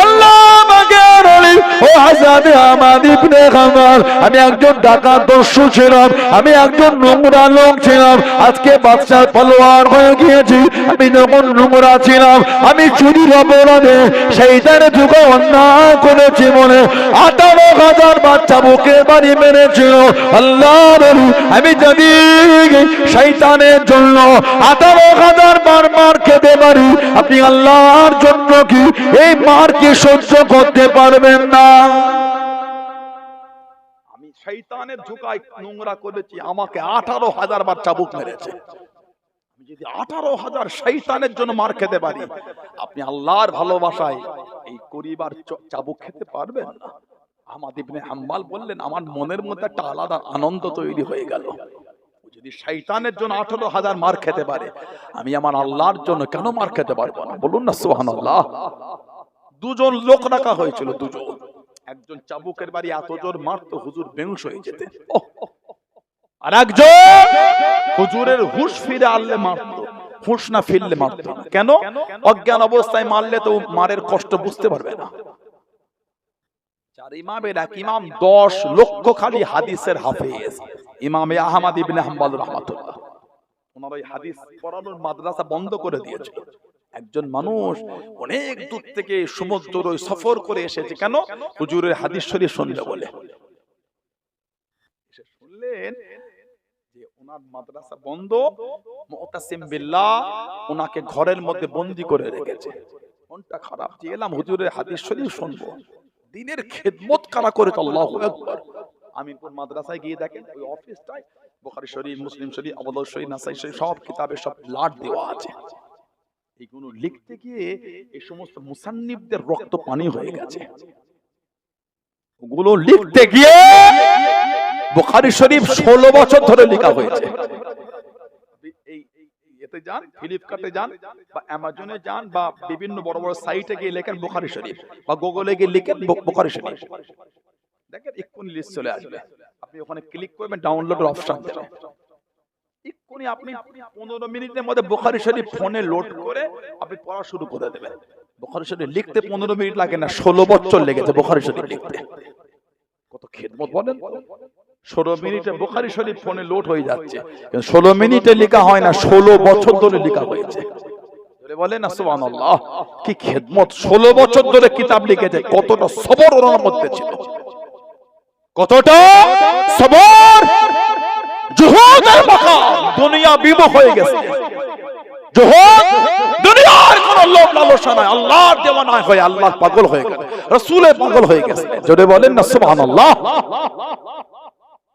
আল্লাহ আমাকে ওলি ও হযরত আহমদ ইবনে হাম্বল, আমি একজন ডাকাত দস্যু ছিলাম, আমি একজন নোংরা লোক ছিলাম, আজকে বাদশার পালোয়ান হয়ে গিয়েছি। আমি যখন নোংরা ছিলাম, আমি চুরির অপরাধে শয়তানের যুগে অন্যায় করেছি বলে 18,000 বাচ্চা বুকে বাড়ি মেরেছিল। আল্লাহর ওলি আমি যদি শয়তানের জন্য 18,000 বার মার খেতে পারি, আপনি আল্লাহর জন্য কি এই মার কি সহ্য করতে পারবেন না? আমি শয়তানের ঝুকায় নোংরা করেছি, আমাকে 18,000 বার চাবুক মেরেছে। আমি যদি 18,000 শয়তানের জন্য মার খেতে পারি, আপনি আল্লাহর ভালোবাসায় এই করিবার চাবুক খেতে পারবেন না। আহমদ ইবনে হাম্বল বললেন আমার মনের মধ্যে একটা আলাদা আনন্দ তৈরি হয়ে গেল, যদি শয়তানের জন্য 18,000 মার খেতে পারে, আমি আমার আল্লাহর জন্য কেন মার খেতে পারবো না? বলুন না সুবহানাল্লাহ। দুজন লোক রাখা হয়েছিল, দুজন, একজন চাবুকের বাড়ি এত জোর মারতো হুজুর বেহুশ হয়ে যেতেন, আর একজন হুজুরের হুঁশ ফিরে আনলে মারতো, হুঁশ না ফিরলে মারতো না। কেন? অজ্ঞান অবস্থায় মারলে তো মারের কষ্ট বুঝতে পারবে না। চার ইমামের এক ইমাম 10 লক্ষ খালি হাদিসের হাফেজ, ইমামে আহমদ ইবনে হাম্বল রাহমাতুল্লাহ। ওনার ওই হাদিস পড়ানোর মাদ্রাসা বন্ধ করে দিয়েছিল। একজন মানুষ অনেক দূর থেকে সমুদ্র ওই সফর করে এসেছে, কেন? হুজুরের হাদিস শরীফ শুনলে বলে। শুনলেন যে ওনার মাদ্রাসা বন্ধ, মুতাসিম বিল্লাহ ওনাকে ঘরের মধ্যে বন্দী করে রেখেছে। মনটা খারাপ, যে এলাম হুজুরের হাদিস শরীফ শুনবো, দিনের খেদমত কারা করে তো আল্লাহু আকবার। আমিনপুর মাদ্রাসায় গিয়ে দেখেন ওই অফিসটায় বুখারী শরীফ, মুসলিম শরীফ, আবু দাউদ শরীফ, নাসাই শরীফ সব কিতাবে সব লাট দেওয়া আছে। এইগুলো লিখতে গিয়ে এই সমস্ত মুসান্নিফদের রক্ত পানি হয়ে গেছে। ওগুলো লিখতে গিয়ে বুখারী শরীফ 16 বছর ধরে লেখা হয়েছে। এতে যান, ফ্লিপকার্টে যান বা অ্যামাজনে যান বা বিভিন্ন বড় বড় সাইটে গিয়ে লেখেন বুখারী শরীফ, বা গুগলে গিয়ে লিখেন বুখারী শরীফ, দেখেন এক্ষুনি লিস্ট চলে আসবে। আপনি ওখানে ক্লিক করবেন, ডাউনলোডের অপশন দেবে, এক্ষুনি আপনি 15 মিনিটের মধ্যে বুখারী শরীফ ফোনে লোড করে আপনি পড়া শুরু করে দেবেন। বুখারী শরীফ লিখতে 15 মিনিট লাগে না, 16 বছর লেগেছে বুখারী শরীফ লিখতে। কত খেদমত বলেন। 16 মিনিটে বুখারী শরীফ ফোনে লোড হয়ে যাচ্ছে, 16 মিনিটে লেখা হয় না, 16 বছর ধরে লেখা হয়েছে। বলেন না সুবহানাল্লাহ, কি খেদমত। 16 বছর ধরে কিতাব লিখেছে, কতটা সবর ওর মধ্যে ছিল, কতটা সবর। জুহুদের মাকাম দুনিয়া বিমুখ হয়ে গেছে, জুহুদ দুনিয়ার কোন লোভ লালসা নাই, আল্লাহর দেওয়ানা হয়ে আল্লাহর পাগল হয়ে গেল। রাসূলে পাগল হয়ে গেছে। জোরে বলেন না সুবহানাল্লাহ।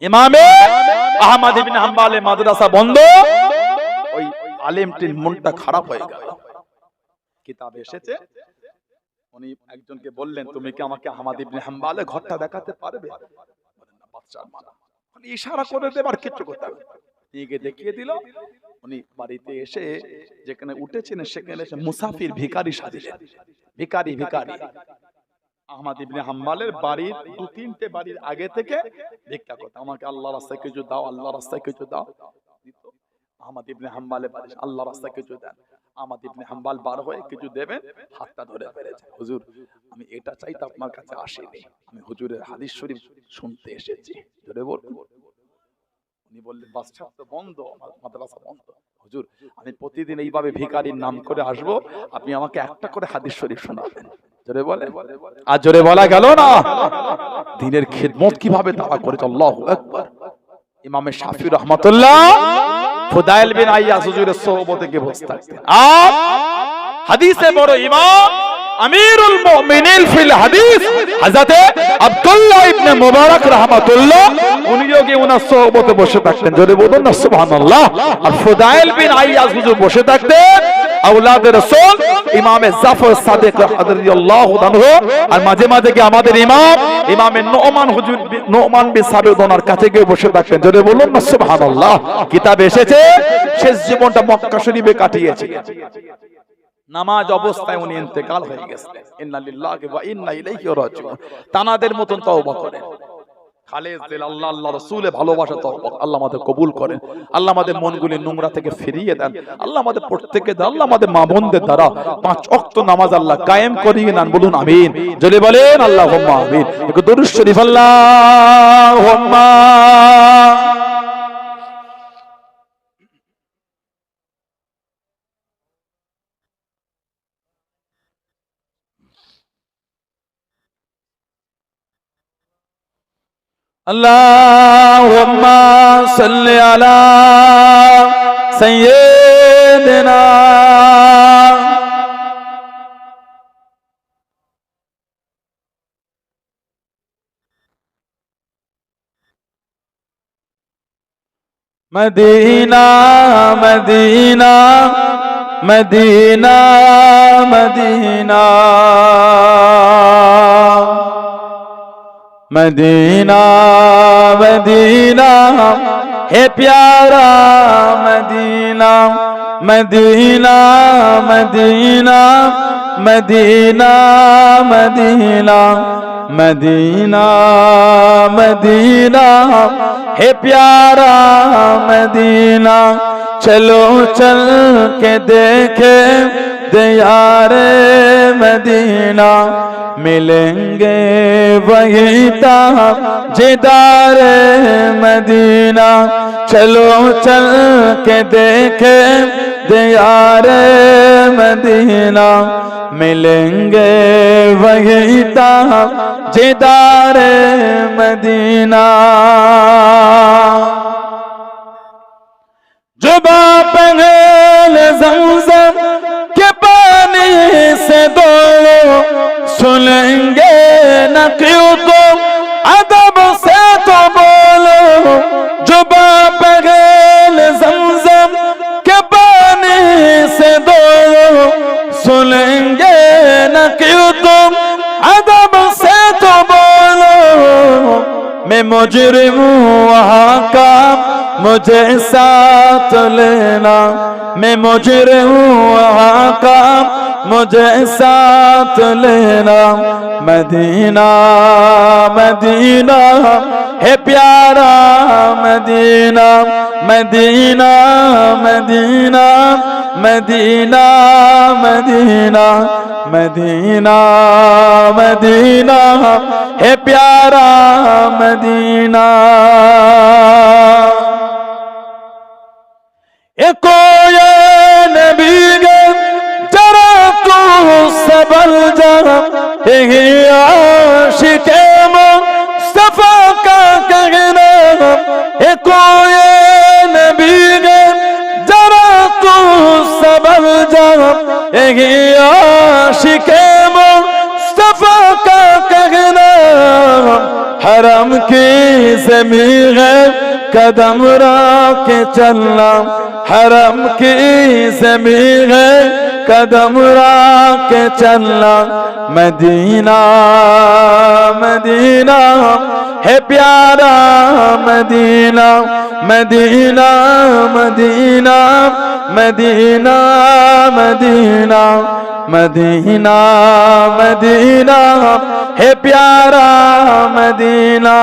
ইমামে আহমদ ইবনে হাম্বলের মাদ্রাসা বন্ধ, ওই আলেমটির মনটা খারাপ হয়ে গেল। কিতাব এসেছে, উনি একজনকে বললেন তুমি কি আমাকে আহমদ ইবনে হাম্বলের ঘরটা দেখাতে পারবে? বলেন না, বাচ্চার মানা, মানে ইশারা করে দেবার কিছু করতে হবে। নিয়ে দেখিয়ে দিল। উনি বাড়িতে এসে যেখানে উঠেছেন সেখানে এসে মুসাফির ভিখারি সাজিলেন। ভিখারি ভিখারি আহমদ ইবনে হাম্বলের বাড়ির 2-3টে বাড়ির আগে থেকে ভিক্ষা করতে, আমাকে আল্লাহর রাস্তায় কিছু দাও, আল্লাহর রাস্তায় কিছু দাও। আহমদ ইবনে হাম্বলের বাড়ি, আল্লাহর রাস্তায় কিছু দেন। আহমদ ইবনে হাম্বল বার হয়ে কিছু দেবেন, হাতটা ধরে ফেলেছে, হুজুর আমি এটা চাইতে আপনার কাছে আসিনি, আমি হুজুরের হাদিস শরীফ শুনতে এসেছি। ধরে বলুন। উনি বললেন বাচ্চা তো বন্ধ, মাদ্রাসা বন্ধ। হুজুর আমি প্রতিদিন এইভাবে ভিখারির নাম করে আসবো, আপনি আমাকে একটা করে হাদিস শরীফ শোনাবেন। জোরে বলে, আর জোরে বলা গেল না। দ্বীনের খিদমত কিভাবে তারা করেছে, আল্লাহু আকবার। ইমাম শাফি রাহমাতুল্লাহ ফুদাইল বিন আইয়াজ হুজুরের সোহবতে গিয়ে বসে থাকতেন। আর হাদিসে বড় ইমাম আমিরুল মুমিনিন ফিল হাদিস হযরত আব্দুল্লাহ ইবনে মুবারক রাহমাতুল্লাহ উনিও গিয়ে ওনার সোহবতে বসে থাকতেন। জোরে বলুন না সুবহানাল্লাহ। আর ফুদাইল বিন আইয়াজ হুজুর বসে থাকতেন আওলাদের রাসূল ইমামে জাফর সাদিক রাদিয়াল্লাহু আনহু। আর মাঝে মাঝে কি আমাদের ইমামে নুমান হুজুর নুমান বিন সাবিত ওনার কাছে গিয়ে বসে থাকতেন। জোরে বলুন না সুবহানাল্লাহ। কিতাব এসেছে শেষ জীবনটা মক্কা শরীফে কাটিয়েছে। নামাজ অবস্থায় উনি ইন্তেকাল হয়ে গেছেন। ইন্না লিল্লাহি ওয়া ইন্না ইলাইহি রাজিউন। তানাদের মতন তওবা করেন, খালেস দিল, আল্লাহ আল্লাহ রাসূলে ভালোবাসা তওবা আল্লাহ আমাদের কবুল করেন। আল্লাহ আমাদের মনগুলি নোংরা থেকে ফিরিয়ে দেন। আল্লাহ আমাদের প্রত্যেককে দেন, আল্লাহ আমাদের মা বোনদের দ্বারা 5 ওয়াক্ত নামাজ আল্লাহ কায়েম করিয়ে নেন। বলুন আমিন। জোরে বলেন আল্লাহুম্মা আমিন। একটু দরুদ শরীফ আল্লাহুম্মা। আল্লাহুম্মা সাল্লি আলা সাইয়্যিদিনা Medina Medina Medina Medina Medina Medina है प्यारा Medina Medina Medina Medina Medina Medina Medina है प्यारा मदीना। चलो चल के देखे दियारे मदीना, मिलेंगे वही ताजदारे मदीना। चलो चल के देखे दियारे मदीना, मिलेंगे वही ताजदारे मदीना। जुबा पहल ज़मज़म के पानी से दो सुनेंगे न क्यों तुम अदब से तो बोलो। जुबा पहल ज़मज़म के पानी से दो सुनेंगे न क्यों तुम अदब से तो बोलो। मैं मुजरिम हूँ वहाँ का मुझे साथ लेना, मैं मुजरिम हूँ वहाँ का मुझे साथ लेना। मदीना मदीना है प्यारा Medina, Medina Medina Medina Medina Medina Medina है प्यारा मदीना। कोई नबी जरा तू सबल जरा आशिके मुस्तफा का कहना। कोई नबी जरा तू सबल जरा आशिके मुस्तफा का हरम की ज़मीन है कदम रख के चलना, हरम की ज़मीन है कदम रख के चलना। मदीना मदीना है प्यारा Medina, Medina Medina Medina Medina Medina Medina है प्यारा मदीना।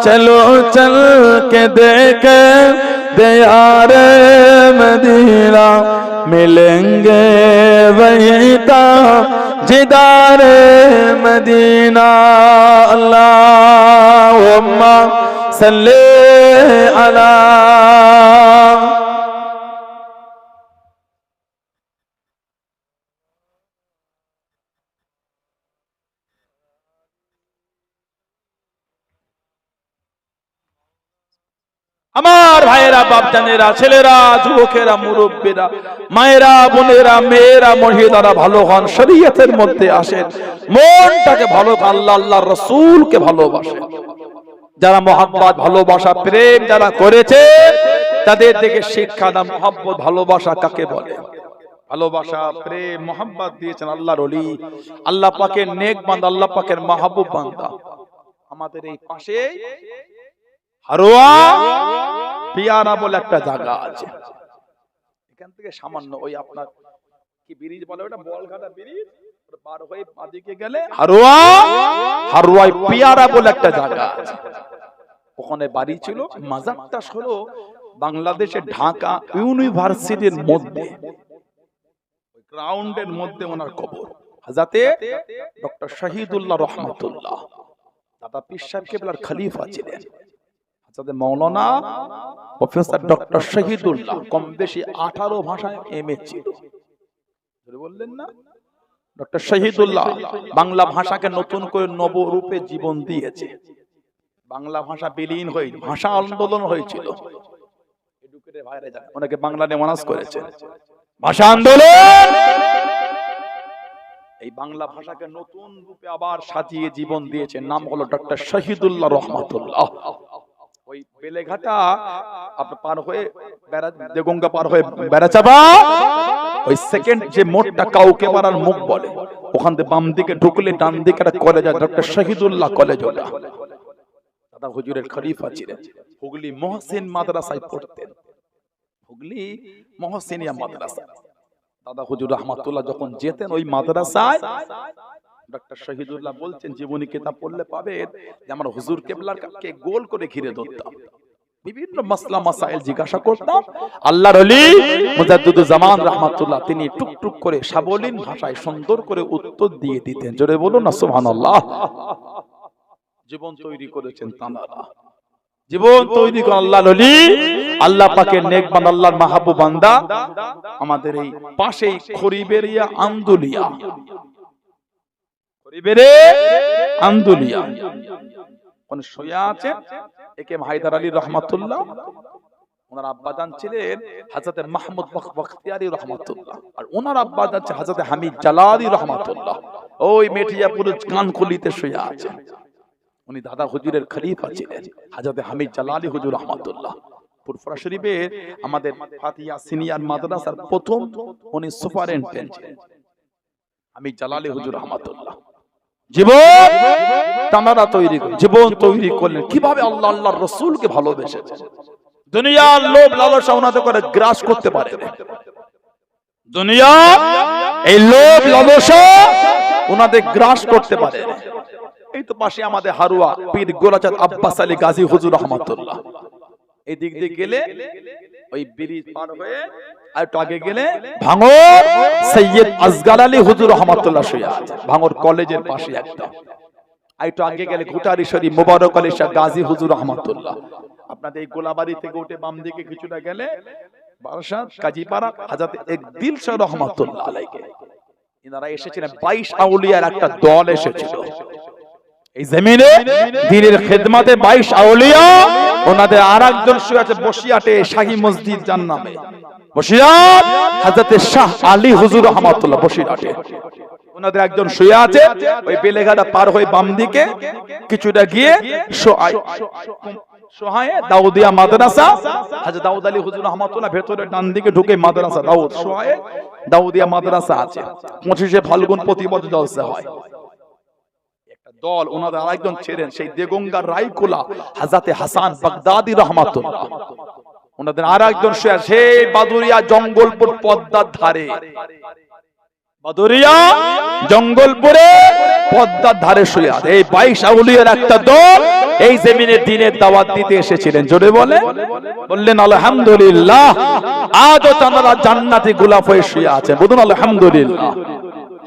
चलो चल के देखे दयार मदीना, मिलेंगे वहीं ता जिदार मदीना। अल्लाहुम्मा सल्ले अला। আমার ভাইয়েরা, বাপজানেরা, ছেলেরা, যুবকেরা, মুরব্বীরা, মায়েরা, বোনেরা, মেয়েরা, মহিলারা ভালো হন, শরীয়তের মধ্যে আসেন, মনটাকে ভালো, আল্লাহ আল্লাহর রাসূলকে ভালোবাসেন। যারা মহব্বত, ভালোবাসা, প্রেম যারা করেছে তাদের থেকে শিক্ষা দাম। মহব্বত, ভালোবাসা কাকে বলে? ভালোবাসা, প্রেম, মহব্বত দিয়েছেন আল্লাহর ওলি, আল্লাহ পাকের নেক বান্দা, আল্লাহ পাকের মাহবুব বান্দা। আমাদের এই পাশে হারোয়া পিয়ারা বলে একটা জায়গা আছে, এখান থেকে সামান্য ওই আপনার কি ব্রিজ বলে ওটা, বলঘাটা ব্রিজ, পার হয়ে বাদিকে গেলে হারোয়া, হারোয়ায় পিয়ারা বলে একটা জায়গা আছে। ওখানে বাড়ি ছিল। মাজারটা হলো বাংলাদেশের ঢাকা ইউনিভার্সিটির মধ্যে, গ্রাউন্ডের মধ্যে ওনার কবর। হযরতে ডক্টর শহীদুল্লাহ রহমাতুল্লাহ, দাদা পীর সাহেব কেবলার খলিফা ছিলেন। হযরত মাওলানা প্রফেসর ডক্টর শহীদুল্লাহ কম বেশি 18 ভাষায় এমএ ছিল। বললেন না, ডক্টর শহীদুল্লাহ বাংলা ভাষাকে নতুন করে নবরূপে জীবন দিয়েছে। বাংলা ভাষা বিলীন হয়ে ভাষা আন্দোলন হয়েছিল, এডুকেটেড ভাইরা জানে, অনেকে বাংলা নিয়ে ওয়াজ করেছে, ভাষা আন্দোলন। এই বাংলা ভাষাকে নতুন রূপে আবার সাজিয়ে জীবন দিয়েছে, নাম হলো ডক্টর শহীদুল্লাহ রহমাতুল্লাহ। ওই বেলেঘাটা আপনি পার হয়ে দেগঙ্গা পার হয়ে বেড়াচাপা, ওই সেকেন্ড যে মোড়টা কাউকে পাড়ার মুখ বলে, ওখান থেকে বাম দিকে ঢুকলে ডান দিকে একটা কলেজ আছে, ডক্টর শহীদুল্লাহ কলেজ। ওটা দাদা হুজুরের খলিফা ছিলেন। হুগলি মহসিন মাদ্রাসায় পড়তেন, হুগলি মহসিনিয়া মাদ্রাসা। দাদা হুজুর রহমাতুল্লাহ যখন যেতেন ওই মাদ্রাসায়, ডক্টর শহীদুল্লাহ বলছেন, জীবনী কিতাব পড়লে পাবেন যে আমার হুজুর কেবলারকে গোল করে ঘিরে ধরতাম, বিভিন্ন মাসলা মাসাইল জিজ্ঞাসা করতাম। আল্লাহর ওলি মুজাদ্দিদুজ জামান রাহমাতুল্লাহ তিনি টুকটুক করে সাবলীল ভাষায় সুন্দর করে উত্তর দিয়ে দিতেন। জোরে বলুন না সুবহানাল্লাহ। জীবন তৈরি করেছেন তানারা, জীবন তৈরি করে আল্লাহর ওলি, আল্লাহ পাকের নেক বান্দা, আল্লাহর মাহবুব বান্দা। আমাদের এই পাশেই খরিবেরিয়া আন্দুলিয়া, খরিবেরে আন্দুলিয়া কোন শুয়া আছে একে হায়দার আলী রহমাতুল্লাহ, ওনার আব্বাজান ছিলেন হযরত মাহমুদ বখতিয়ারি রহমাতুল্লাহ, আর ওনার আব্বাজান ছিলেন হযরত হামিদ জালালি রহমাতুল্লাহ। ওই মেটিয়াপুর কানখুলিতে শুয়া আছে, উনি দাদা হুজুরের খলিফা ছিলেন হযরত হামিদ জালালি হুজুর রহমাতুল্লাহ। ফুরফুরা শরীফে আমাদের ফাতিহা সিনিয়র মাদ্রাসার প্রথম উনি সুপারিনটেন্ডেন্ট ছিলেন হামিদ জালালি হুজুর রহমাতুল্লাহ। জীবন তামারা তৈরি করে, জীবন তৈরি করলেন কিভাবে? আল্লাহ আল্লাহর রাসূলকে ভালোবেসেছেন। দুনিয়ার লোভ লালসা ওনাদের করে গ্রাস করতে পারে না। দুনিয়া এই লোভ লালসা ওনাদের গ্রাস করতে পারে না। এই তো পাশে আমাদের হারুয়া পীর গোলাচাঁদ আব্বাস আলী গাজী হুজুর রহমাতুল্লাহ। এই দিক দিয়ে গেলে ওই ব্রিজ পার হয়ে আর একটু আগে গেলে ভাঙর সৈয়দ আসগার আলী হুজুর রহমাতুল্লাহ শুয়ে আছে, ভাঙর কলেজের পাশে একদম। আর একটু আগে গেলে ঘুটারি শরীফ মোবারক আলী শাহ গাজী হুজুর রহমাতুল্লাহ। আপনাদের এই গোলাবাড়ি থেকে উঠে বাম দিকে কিছুটা গেলে বারাসাত কাজীপাড়া হযরত একদিল শাহ রহমাতুল্লাহ আলাইহি, এনারা এসেছিলেন 22 আউলিয়ার একটা দল এসেছিল এই জমিনে দ্বীনের খিদমতে। 22 আউলিয়া, ওনাদের আরেকজন শুয়ে আছে বসিয়াটে শাহী মসজিদ যার নামে বসিরাট, হযরত শাহ আলী হুজুর রহমাতুল্লাহ বসিরাটে। ওনাদের একজন শুয়ে আছে ওই বেলেঘাটা পার হয়ে বাম দিকে কিছুটা গিয়ে সোহায়ে দাউদিয়া মাদ্রাসা, হযরত দাউদ আলী হুজুর রহমাতুল্লাহ ভেতরে ডান দিকে ঢুকে মাদ্রাসা দাউদ সোহায়ে দাউদিয়া মাদ্রাসা আছে। 25শে ফাল্গুন প্রতি বছর জলসা হয়। একটা দল ওনাদের আরেকজন ছিলেন সেই দেগঙ্গার রায়কুলা হযরতে হাসান বাগদাদি রহমাতুল্লাহ, ওনাদের আরেকজন সেই বাদুরিয়া জঙ্গলপুর পদ্মার ধারে, বাদুরিয়া জঙ্গলপুরে পদ্মার ধারে শুয়ে আছে। এই 22 আউলিয়ার একটা দল এই জমিনে দ্বীনের দাওয়াত দিতে এসেছিলেন। জোরে বললেন আলহামদুলিল্লাহ। আজও তারা জান্নাতি গোলাপ হয়ে শুয়ে আছেন। বলুন আলহামদুলিল্লাহ।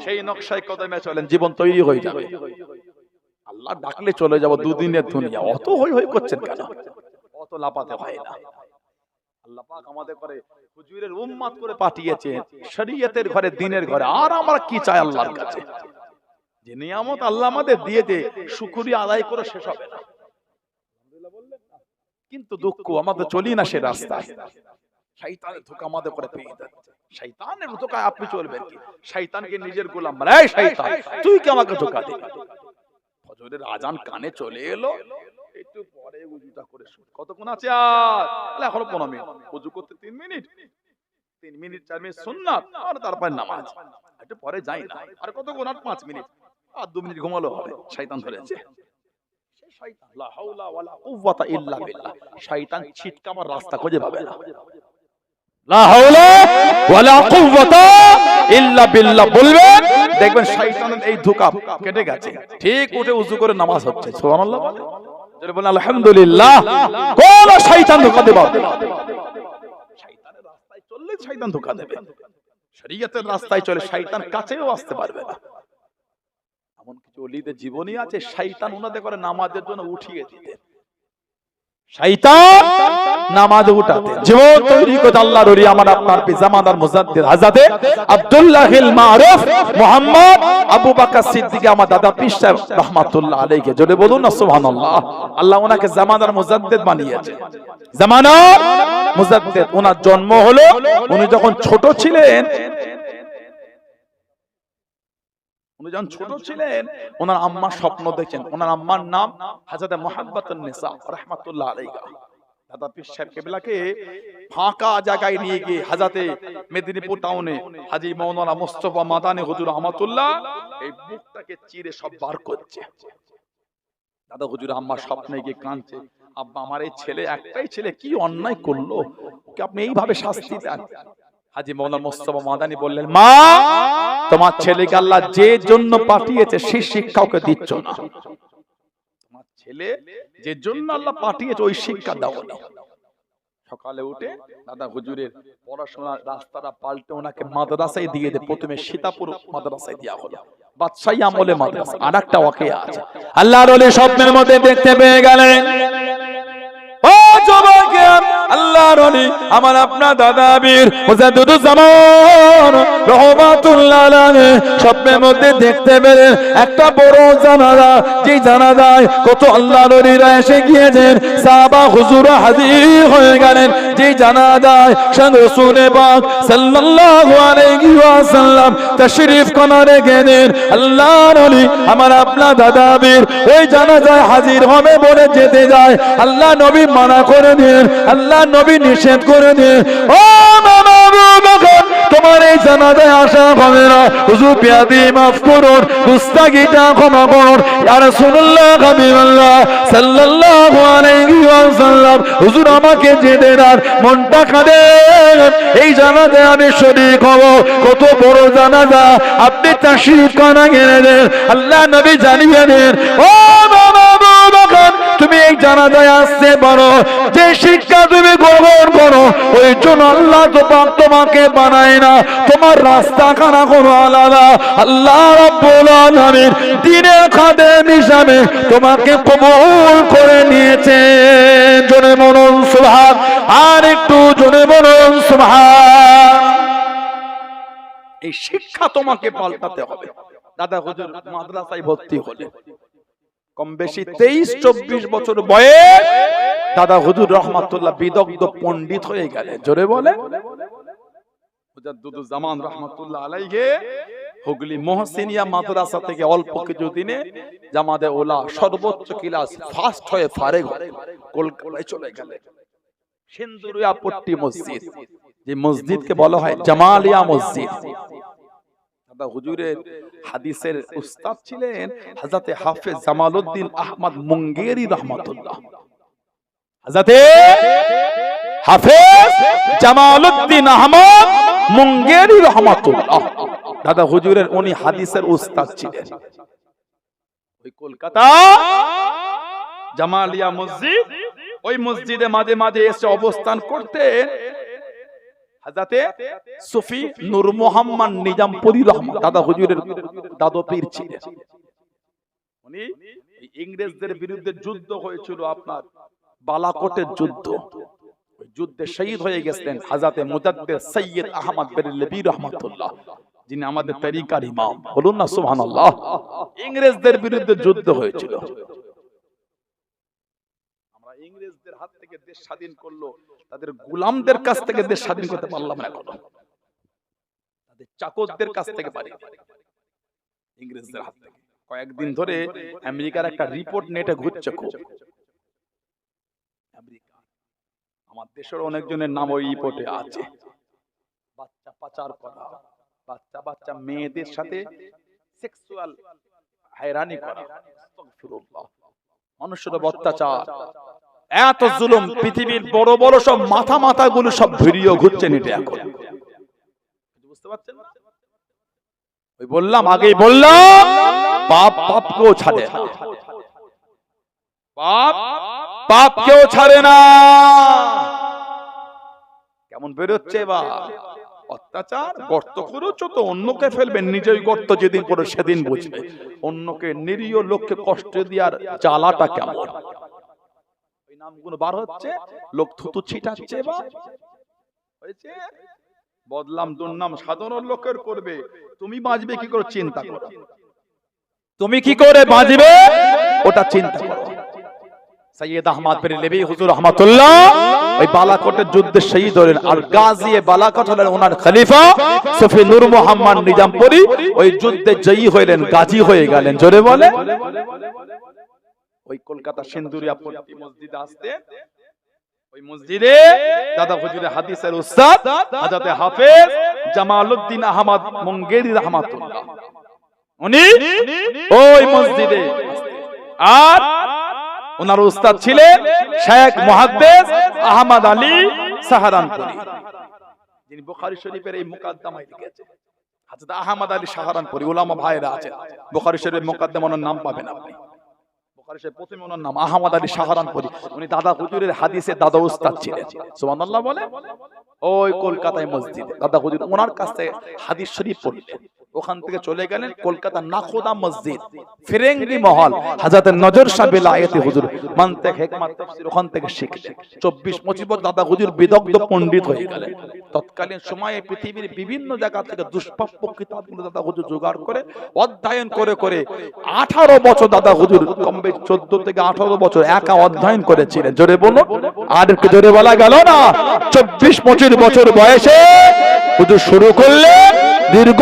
সেই নকশায় কদমে চলেন, জীবন তৈরি হয়ে যাবে। আল্লাহ ডাকলে চলে যাব দুদিনের দুনিয়া। অত হই হই করছেন কেন? অত লাপাতে হয় না। আল্লাহ পাক আমাদের করে হুজুরের উম্মত করে পাঠিয়েছে শরীয়তের ঘরে, দ্বীনের ঘরে। আর আমরা কি চাই আল্লাহর কাছে? যে নিয়ামত আল্লাহ আমাদের দিয়েছে শুকরিয়া আদায় করে শেষ হবে না। কিন্তু দুঃখ আমাদের চলি না সে রাস্তায়। শয়তানের ধোঁকা আমাদের করে পেয়ে যাচ্ছে। শয়তানের ধোঁকায় আপনি চলবেন কি? শয়তানকে নিজের গোলাম বানায়। এই শয়তান, তুই কি আমাকে ধোঁকা দিবি? ফজরের আজান কানে চলে এলো, একটু পরে ওযুটা করে শুরু। কতক্ষণ আছে আর? তাহলে এখনো 15 মিনিট। ওযু করতে 3 মিনিট, 3 মিনিট 4 মিনিট সুন্নাত, আর তারপর নামাজ। একটু পরে যাই না। আর কতক্ষণ? আর 5 মিনিট, আর 2 মিনিট ঘুমালো হবে। শয়তান ধরেছে। সেই শয়তান লা হাওলা ওয়ালা কুওয়াতা ইল্লা বিল্লাহ। শয়তান ছিটকাবার রাস্তা খুঁজে পাবে না। লা হাওলা ওয়ালা কুওয়াতা ইল্লা বিল্লাহ বলবেন, দেখবেন শয়তানের এই ধোঁকা কেটে গেছে। ঠিক উঠে ওযু করে নামাজ হচ্ছে। সুবহানাল্লাহ বলেন আলহামদুলিল্লাহ। কোন শয়তান ধোঁকা দেবে? শয়তানের রাস্তায় চললে শয়তান ধোঁকা দেবে। শরীয়তের রাস্তায় চলে শয়তান কাছেও আসতে পারবে না। এমন কিছু ওলিদের জীবনী আছে, শয়তান ওনাদের করে নামাজের জন্য উঠিয়ে দিতেন। শয়তান নামাজ উঠাতে জীবন তৈরি করে আল্লাহর ওলি আমার আপনার জামানার মুজাদ্দিদ হযরত আব্দুল্লাহিল মারুফ মুহাম্মদ আবু বকর সিদ্দিক আমার দাদা পীর সাহেব রাহমাতুল্লাহ আলাইহি। জোরে বলুন না সুবহানাল্লাহ। আল্লাহ ওনাকে জামানার মুজাদ্দিদ বানিয়েছে। জামানার মুজাদ্দিদ। ওনার জন্ম হলো, উনি যখন ছোট ছিলেন, ওনার আম্মা স্বপ্ন দেখেন। ওনার আম্মার নাম হযরত মুহাব্বাতুন নিসা রাহমাতুল্লাহ আলাইহা। দাদা পীর সাহেব কেবলাকে ফাঁকা জায়গায় নিয়ে গিয়ে হযরত মেদিনীপুর টাউনে হাজী মাওলানা মুস্তাফা মাদানী হুজুর রহমাতুল্লাহ এই বুকটাকে চিরে সব বার করছে। দাদা হুজুর আম্মা স্বপ্নে গিয়ে কাঁদছে, আব্বা আমার এই ছেলে, একটাই ছেলে, কি অন্যায় করলো, ওকে আপনি এইভাবে শাস্তি দেন। হাজী মাওলানা মুস্তাফা মাদানী বললেন, মা তোমার ছেলেকে আল্লাহ যে জন্য পাঠিয়েছে সেই শিক্ষা ওকে দিচ্ছ না। তোমার ছেলে যে জন্য আল্লাহ পাঠিয়েছে ওই শিক্ষা দাও না। সকালে উঠে দাদা হুজুরের পড়াশোনার রাস্তাটা পাল্টে ওনাকে মাদ্রাসায় দিয়ে দেয়। প্রথমে সীতাপুর মাদ্রাসায় দেওয়া হলো, বাদশাহী আমলে মাদ্রাসা। আর একটা ওয়াকিয়া আছে, আল্লাহর ওলি স্বপ্নের মধ্যে দেখতে পেয়ে গেলেন, ও যুবক আল্লাহর ওলি আমার আপনার দাদা বীর মুজাদ্দিদুজ্জামান রাহমাতুল্লাহ আলাইহি স্বপ্নের মধ্যে দেখতে পেলেন একটা বড় জানাজা। যে জানাজায় কত আল্লাহর ওলিরা এসে গিয়েছেন, সাহাবা হুজুর হাজির হয়ে গেলেন। যে জানাজায় রাসূল পাক সাল্লাল্লাহু আলাইহি ওয়াসাল্লাম তাশরীফ করারে গেলেন। আল্লাহর ওলি আমার আপনার দাদা বীর ওই জানাজায় হাজির হবে বলে যেতে যায়, আল্লাহ নবী মানা করে দেন, আল্লাহ নবী নিষেধ করে দেন, ও মামা আবু বকর তোমার এই জানাজায় আসা হবে না, হুজুর বিয়াদি মাফ করুন, গুস্তাগিটা ক্ষমা করুন ইয়া রাসূলুল্লাহ হাবিবাল্লাহ সাল্লাল্লাহু আলাইহি ওয়াসাল্লাম হুজুর আমাকে যেতে দেন, মনটা কাঁদে, এই জানাজায় আমি শরীক হব। কত বড় জানাজা, আপনি তাশরীফ কানা গেলে দেন, আল্লাহ নবী জানিয়ে দেন, ও মামা আবু বকর তুমি এই জানাজায় আসতে পারো, যে শিক্ষা তুমি গ্রহণ করো ওই জন্য আল্লাহ তোমাকে বানায় না, তোমার রাস্তা খানা কোনো আলাদা। আল্লাহ রাব্বুল আলামিন দ্বীনের খাদেম হিসাবে তোমাকে কবুল করে নিয়েছেন। জোরে বলুন সুবহান, আর একটু জোরে বলুন সুবহান। এই শিক্ষা তোমাকে পাল্টাতে হবে। দাদা হুজুর মাদ্রাসায় ভর্তি হলেন, কম বেশি 23-24 বছর বয়স। দাদা হুজুর রহমাতুল্লাহ বিদগ্ধ পণ্ডিত হয়ে গেলেন। জোরে বলে মুজাদ্দিদুজ্জামান রহমাতুল্লাহ আলাইহি হুগলি মহসিনিয়া মাদ্রাসা থেকে অল্প কিছু দিনে জামাতে ওলা সর্বোচ্চ ক্লাস ফার্স্ট হয়ে ফারেগ কলকাতায় চলে গেলেন। সিন্দুরিয়া পট্টি মসজিদ, যে মসজিদকে বলা হয় জামালিয়া মসজিদ। দাদা হুজুরের হাদিসের উস্তাদ ছিলেন হযরত হাফেজ জামালউদ্দিন আহমদ মুঙ্গেরি রহমাতুল্লাহ। হযরত হাফেজ জামালউদ্দিন আহমদ মুঙ্গেরি রহমাতুল্লাহ, দাদা হুজুরের উনি হাদিসের উস্তাদ ছিলেন। ওই কলকাতা জামালিয়া মসজিদ, ওই মসজিদে মাঝে মাঝে এসে অবস্থান করতেন হযরতে সুফি নূর মোহাম্মদ নিজামপুরী রহমান, দাদা হুজুরের দাদু পীর ছিলেন। উনি ইংরেজদের বিরুদ্ধে যুদ্ধ হয়েছিল, আপনার বালাকোটের যুদ্ধ, ওই যুদ্ধে শহীদ হয়ে গেছেন হযরতে মুজাদ্দিদ সৈয়দ আহমদ বেরেলভী রহমাতুল্লাহ, যিনি আমাদের তরিকার ইমাম। বলুন না সুবহানাল্লাহ। ইংরেজদের বিরুদ্ধে যুদ্ধ হয়েছিল। আমরা ইংরেজদের হাত থেকে দেশ স্বাধীন করলো, তাদের গোলামদের কাছ থেকে দেশ স্বাধীন করতে পারলাম না এখনো, তাদের চাকরদের কাছ থেকে পারি, ইংরেজদের হাত থেকে। কয়েকদিন ধরে আমেরিকার একটা রিপোর্ট নেটে ঘুরছে খুব, আমেরিকা, আমার দেশের অনেকজনের নাম ওই রিপোর্টে আছে। বাচ্চা পাচার করা, বাচ্চা মেয়েদের সাথে সেক্সুয়াল হয়রানি করা, আস্তাগফিরুল্লাহ, মানুষের অত্যাচার, এত জুলুম, পৃথিবীর বড় বড় সব মাথা গুলো সব ভিডিও ঘুরছে নেটে এখন। বুঝতে পারছেন না? ওই বললাম, আগেই বললাম, পাপ কেউ ছাড়ে না, পাপ কেউ ছাড়ে না। কেমন বেরোচ্ছে বা অত্যাচার, গর্ত করেছো তো অন্যকে ফেলবেন, নিজেই গর্ত যেদিন করে সেদিন বুঝবে অন্যকে, নিরীহ লোককে কষ্ট দেওয়ার জ্বালাটা কেমন। ওই নামগুলো বার হচ্ছে, লোক থুতু ছিটাচ্ছে, বা হয়েছে বদলাম দুর্নাম সাধারণ লোকের করবে, তুমি বাঁচবে কি করে চিন্তা করো, তুমি কি করে বাঁচবে ওটা চিন্তা করো। সৈয়দ আহমদ বেরেলভী হুজুর রহমাতুল্লাহ ওই বালাকোটের যুদ্ধে শহীদ হলেন, আর গাজী বালাকোট হলেন ওনার খলিফা সুফি নূর মোহাম্মদ নিজামপুরী, ওই যুদ্ধে জয়ী হলেন, গাজী হয়ে গেলেন। জোরে বলে। ওই কলকাতা সিন্দুরিয়া পট্টি মসজিদে আসতে, ওই মসজিদে দাদা হুজুরের হাদিসের উস্তাদ হযরত হাফেজ জামালউদ্দিন আহমদ মুঙ্গেরি রহমাতুল্লাহ, উনি ওই মসজিদে, আর ওনার উস্তাদ ছিলেন শেখ মুহাদ্দিস আহমদ আলী সাহারানপুরী, যিনি বুখারী শরীফের এই মুকাদ্দমায় লিখেছেন। হযরত আহমদ আলী সাহারানপুরী, উলামা ভাইরা আছেন, বুখারী শরীফের মুকাদ্দমার নাম পাবেন আপনি, বুখারী শরীফের প্রথম ওনার নাম আহমদ আলী সাহারানপুরী। উনি দাদা হুজুরের হাদিসের দাদা উস্তাদ ছিলেন। সুবহানাল্লাহ বলে। ওই কলকাতায় মসজিদে দাদা হুজুর ওনার কাছ থেকে হাদিস শরীফ পড়লেন, ওখান থেকে চলে গেলেন কলকাতা নাখোদা মসজিদ, ফিরেঙ্গি মহল, হযরত নজর শাহ বেলায়েতি হুজুর মানতিক হিকমত তাফসীর ওখান থেকে শিখলেন। 24-25 বছর দাদা হুজুর বিদগ্ধ পণ্ডিত হয়ে গেলেন। তৎকালীন সময়ে পৃথিবীর বিভিন্ন জায়গা থেকে দুষ্প্রাপ্য কিতাবগুলো দাদা হুজুর জোগাড় করে অধ্যয়ন করে 18 বছর দাদা হুজুর, কমবে 14 থেকে 18 বছর একা অধ্যয়ন করেছিলেন। জোরে বলো, আর একটু জোরে বলা গেল না। 24-25 বছর বয়সে হুজুর শুরু করলেন, দীর্ঘ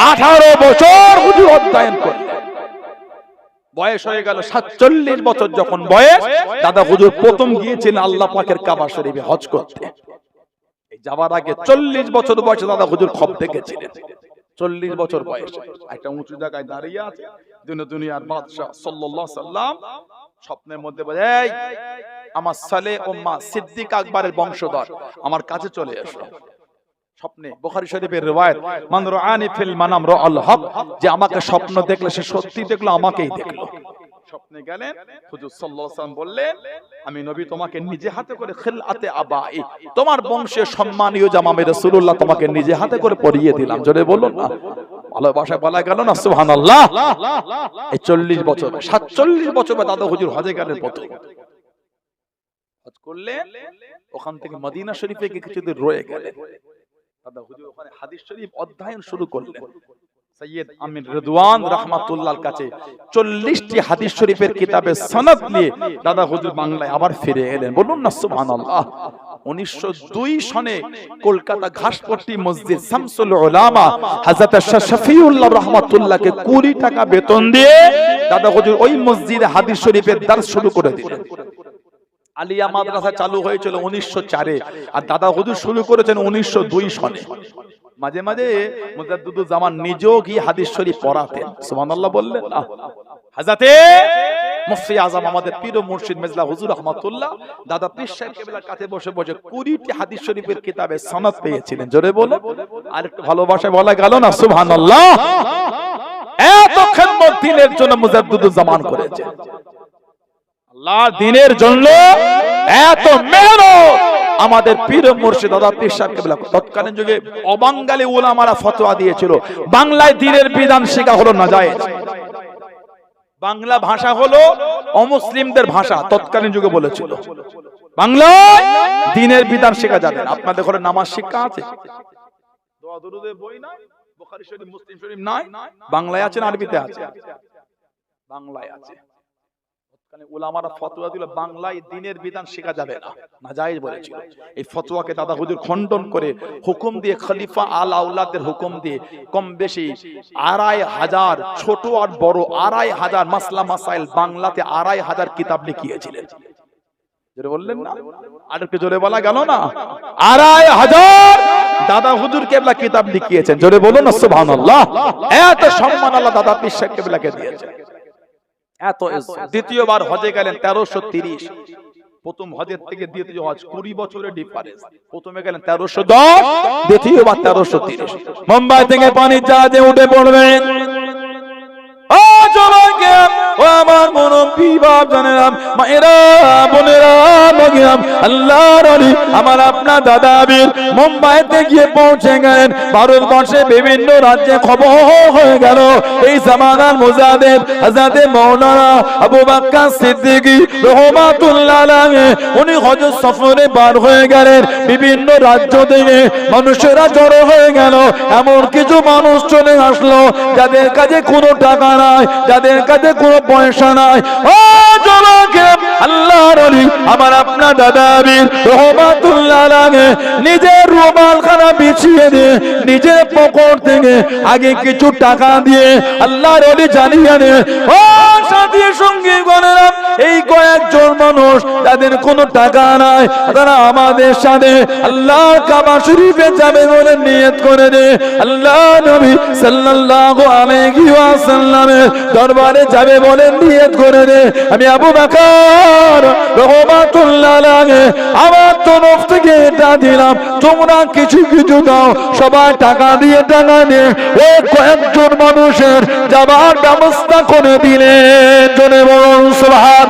18 বছর হুজুর অধ্যয়ন করলেন। বয়স হয়ে গেল 47 বছর যখন বয়স, দাদা হুজুর প্রথম গিয়েছিলেন আল্লাহ পাকের কাবা শরীফে হজ করতে। এই যাওয়ার আগে 40 বছর বয়সে দাদা হুজুর খব দেখেছিলেন। 40 বছর বয়সে একটা উঁচু জায়গায় দাঁড়িয়ে আছে, দুনিয়ার বাদশা সাল্লাল্লাহু আলাইহি সাল্লাম স্বপ্নের মধ্যে বলে, এই আমার সালে উম্মাহ সিদ্দিক আকবরের বংশধর আমার কাছে চলে এসো। স্বপ্নে, বুখারী শরীফের riwayat, মান রাআনি ফিল মানাম রাআল হক, যে আমাকে স্বপ্ন দেখলে সে সত্যি দেখলো, আমাকেই দেখলো। স্বপ্নে গেলেন, হুজুর সাল্লাল্লাহু আলাইহি সাল্লাম বললেন, আমি নবী তোমাকে নিজে হাতে করে খিলাতে আবাই, তোমার বংশের সম্মানীয় জামা আমি রাসূলুল্লাহ তোমাকে নিজে হাতে করে পরিয়ে দিলাম। জোরে বলুন না, ভালোবাসা বলা গেল না, সুবহানাল্লাহ। এই 40 বছর, 47 বছর দাদা হুজুর হজে গেলেন, প্রথম হজ করলেন। ওখান থেকে মদিনা শরীফে কিছুদিন রয়ে গেলেন। দাদা হুজুর ওখানে হাদিস শরীফ অধ্যয়ন শুরু করলেন। সৈয়দ আমির রিদওয়ান রাহমাতুল্লাহর কাছে 40টি হাদিস শরীফের কিতাবের সনদ নিয়ে দাদা হুজুর বাংলায় আবার ফিরে এলেন। বলুন না সুবহানাল্লাহ। 1902 সনে কলকাতা ঘাসপট্টি মসজিদ শামসুল উলামা হযরত শাহ শফিউল্লাহ রাহমাতুল্লাহকে 20 টাকা বেতন দিয়ে দাদা হুজুর ওই মসজিদে হাদিস শরীফের দার্স শুরু করে দিলেন। আলিয়া মাদ্রাসা চালু হয়েছিল 1904 এ, আর দাদা হুজুর শুরু করেছেন 1902 সনে। মাঝে মাঝে মুজাদ্দিদুজ্জামান নিজেও গিয়ে হাদিস শরীফ পড়াতেন। সুবহানাল্লাহ বললেন না। হযরতে মুফতি আজম আমাদের পীর ও মুর্শিদ মেজলা হুজুর রহমাতুল্লাহ দাদা পীর সাহেব কেবলার কাছে বসে বসে 20টি হাদিস শরীফের কিতাবে সনদ পেয়েছিলেন। জোরে বলো, আর একটু ভালোবাসা বলা গেল না সুবহানাল্লাহ। এত খিদমত দিনের জন্য মুজাদ্দিদুজ্জামান করেছে, আল্লাহর দ্বীনের জন্য এত মেহনত। আমাদের পীর ও মুর্শিদ দাদা পীর সাহেব কেবলা তৎকালীন যুগে অবাঙালি উলামারা ফতোয়া দিয়েছিল বাংলায় দ্বীনের বিধান শেখা হলো নাজায়েজ। বাংলা ভাষা হলো অমুসলিমদের ভাষা, তৎকালীন যুগে বলেছিল বাংলায় দ্বীনের বিধান শেখা যাবে না। আপনাদের ঘরে নামাজ শিক্ষা আছে, দোয়া দুরুদের বই নাই, বুখারী শরীফ মুসলিম শরীফ নাই, বাংলায় আছে না আরবিতে আছে? বাংলায় আছে। উলামারা ফতোয়া দিল বাংলায় দ্বীনের বিধান শেখা যাবে না, নাজায়েজ বলেছিল। এই ফতোয়াকে দাদা হুজুর খণ্ডন করে হুকুম দিয়ে খলিফা আল আওলাদের হুকুম দিয়ে কম বেশি 2500 ছোট আর বড় 2500 মাসলা মাসাইল বাংলাতে 2500 কিতাব লিখিয়েছিলেন। জোরে বললেন না, আর একটু জোরে বলা গেল না? 2500 দাদা হুজুর কেবলা কিতাব লিখিয়েছেন। জোরে বলুন না সুবহানাল্লাহ। এত সম্মান আল্লাহ দাদা পীর সাহেব কেবলাকে দিয়েছেন। এত দ্বিতীয়বার হজে গেলেন 1330। প্রথম হজের থেকে দ্বিতীয় হজ 20 বছরের ডিফারেন্স। প্রথমে গেলেন 1310, দ্বিতীয়বার 1330। মুম্বাই থেকে পানির জাহাজে উঠে পড়বেন। ও জবাকে ও আমার মুরব্বি বাপ জানেরাম, মায়েরা বোনেরা মগিরাম, আল্লাহর ওলি আমার আপনার দাদা বীর মুম্বাইতে গিয়ে পৌঁছে গেলেন। ভারতবর্ষে বিভিন্ন রাজ্যে খবর হয়ে গেল এই জামানার মুজাদ্দিদ হযরত মাওলানা আবু বকর সিদ্দিকী রাহমাতুল্লাহ আলাইহি উনি হজ সফরে বার হয়ে গেলেন। বিভিন্ন রাজ্য থেকে মানুষেরা জড়ো হয়ে গেল। এমন কিছু মানুষ চলে আসলো যাদের কাছে কোনো টাকা নাই, যাদের কাছে কোনো পয়সা নাই। ও জবাকে আল্লাহর ওলি আমার আপনার দাদা বীর রাহমাতুল্লাহ আলাইহি নিজের রুমালখানা বিছিয়ে দিয়ে নিজের পকেট থেকে আগে কিছু টাকা দিয়ে আল্লাহর ওলি জানিয়ে দেন, ও সাথী সঙ্গী গণেরা, এই কয়েকজন মানুষ যাদের কোনো টাকা নাই তারা আমাদের সাথে আল্লাহর কাবা শরীফে যাবে বলে নিয়ত করে দে। আল্লাহ নবী সাল্লাল্লাহু আলাইহি ওয়াসাল্লামের দরবারে যাবে বলে নিয়ত করে দে। আমি আবু বকর রাহমাতুল্লাহ আলাইহি আমার তরফ থেকে এটা দিলাম, তোমরা কিছু কিছু দাও। সবাই টাকা দিয়ে ও কয়েকজন মানুষের যাবার ব্যবস্থা করে দিলেন। জোরে বলুন সুবহান,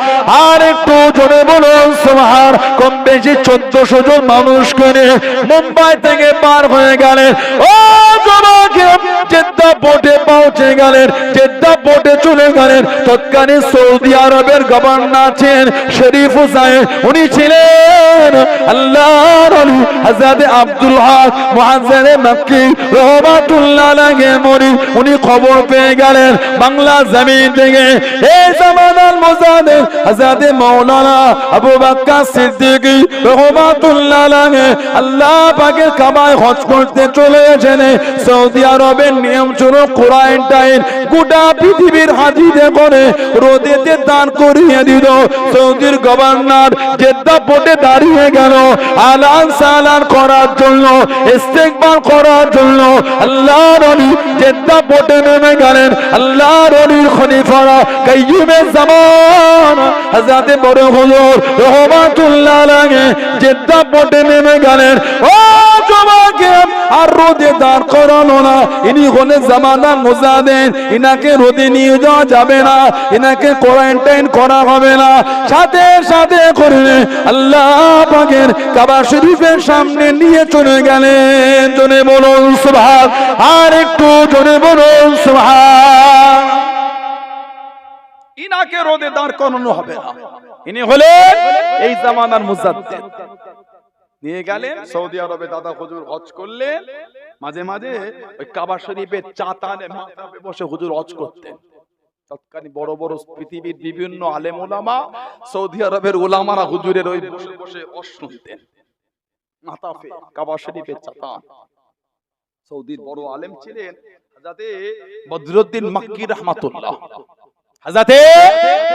আর একটু জোরে বলুন সুবহান। কম বেশি 1400 জন মানুষ করে মুম্বাই থেকে পার হয়ে গেলেন। ও জবাকে জেদ্দা পোর্টে পৌঁছে গেলেন, জেদ্দা পোর্টে চলে গেলেন। তৎকালীন সৌদি আরবের গভর্নর ছিলেন শরীফ হুসাইন, উনি ছিলেন আল্লাহর ওলি হযরত আব্দুল হক মুআজ্জিরে মক্কি রাহমাতুল্লাহ আলাইহি মরি। উনি খবর পেয়ে গেলেন বাংলা জমিন থেকে এই জামানার মুজাদ্দিদ হযরত মাওলানা আবু বকর সিদ্দিকী রাহমাতুল্লাহ আলাইহি আল্লাহ পাকের কাবায় হজ করতে চলে এসেছেন। সৌদি আরবের নিয়ম ছিল কোয়ারেন্টাইন, গোটা পৃথিবীর হাজিদের করে রোদেতে দান করিয়ে দিল। সৌদির গভর্নর জেদ্দা পোর্টে দাঁড়িয়ে গেল আলান সালান করার জন্য, ইস্তেকবাল করার জন্য। আল্লাহর ওলি জেদ্দা পোর্টে নেমে গেলেন। আল্লাহর ওলির খলিফা কাইয়ুমে জামান হযরত বড় হুজুর রাহমাতুল্লাহ আলাইহি জেদ্দা পোর্টে নেমে গেলেন। ও জবাকে আর রোদে দাঁড় করানো না, ইনি হলেন জামানার মুজাদ্দিদ, ইনাকে রোদে নিয়ে যাওয়া যাবে না, ইনাকে কোয়ারেন্টাইন করা হবে না। সাথে সাথে করে আল্লাহ পাকের কাবা শরীফের সামনে নিয়ে চলে গেলেন। জোরে বলুন সুবহান, আর একটু জোরে বলুন সুবহান। ইনাকে রোদে দাঁড় করানো হবে না, ইনি হলেন এই জামানার মুজাদ্দিদ। নিয়ে গেলেন সৌদি আরবে, দাদা হুজুর হজ করলেন। মাঝে মাঝে ওই কাবা শরীফের চাতালে মাথায় বসে হুজুর হজ করতেন। তৎকালীন বড় বড় পৃথিবীর বিভিন্ন আলেম উলামা, সৌদি আরবের উলামারা হুজুরের ওই বসে বসে হজ শুনতেন। মাতাফে কাবা শরীফের চাতান সৌদির বড় আলেম ছিলেন হযরতে বদরুদ্দিন মক্কি রাহমাতুল্লাহ, হযরতে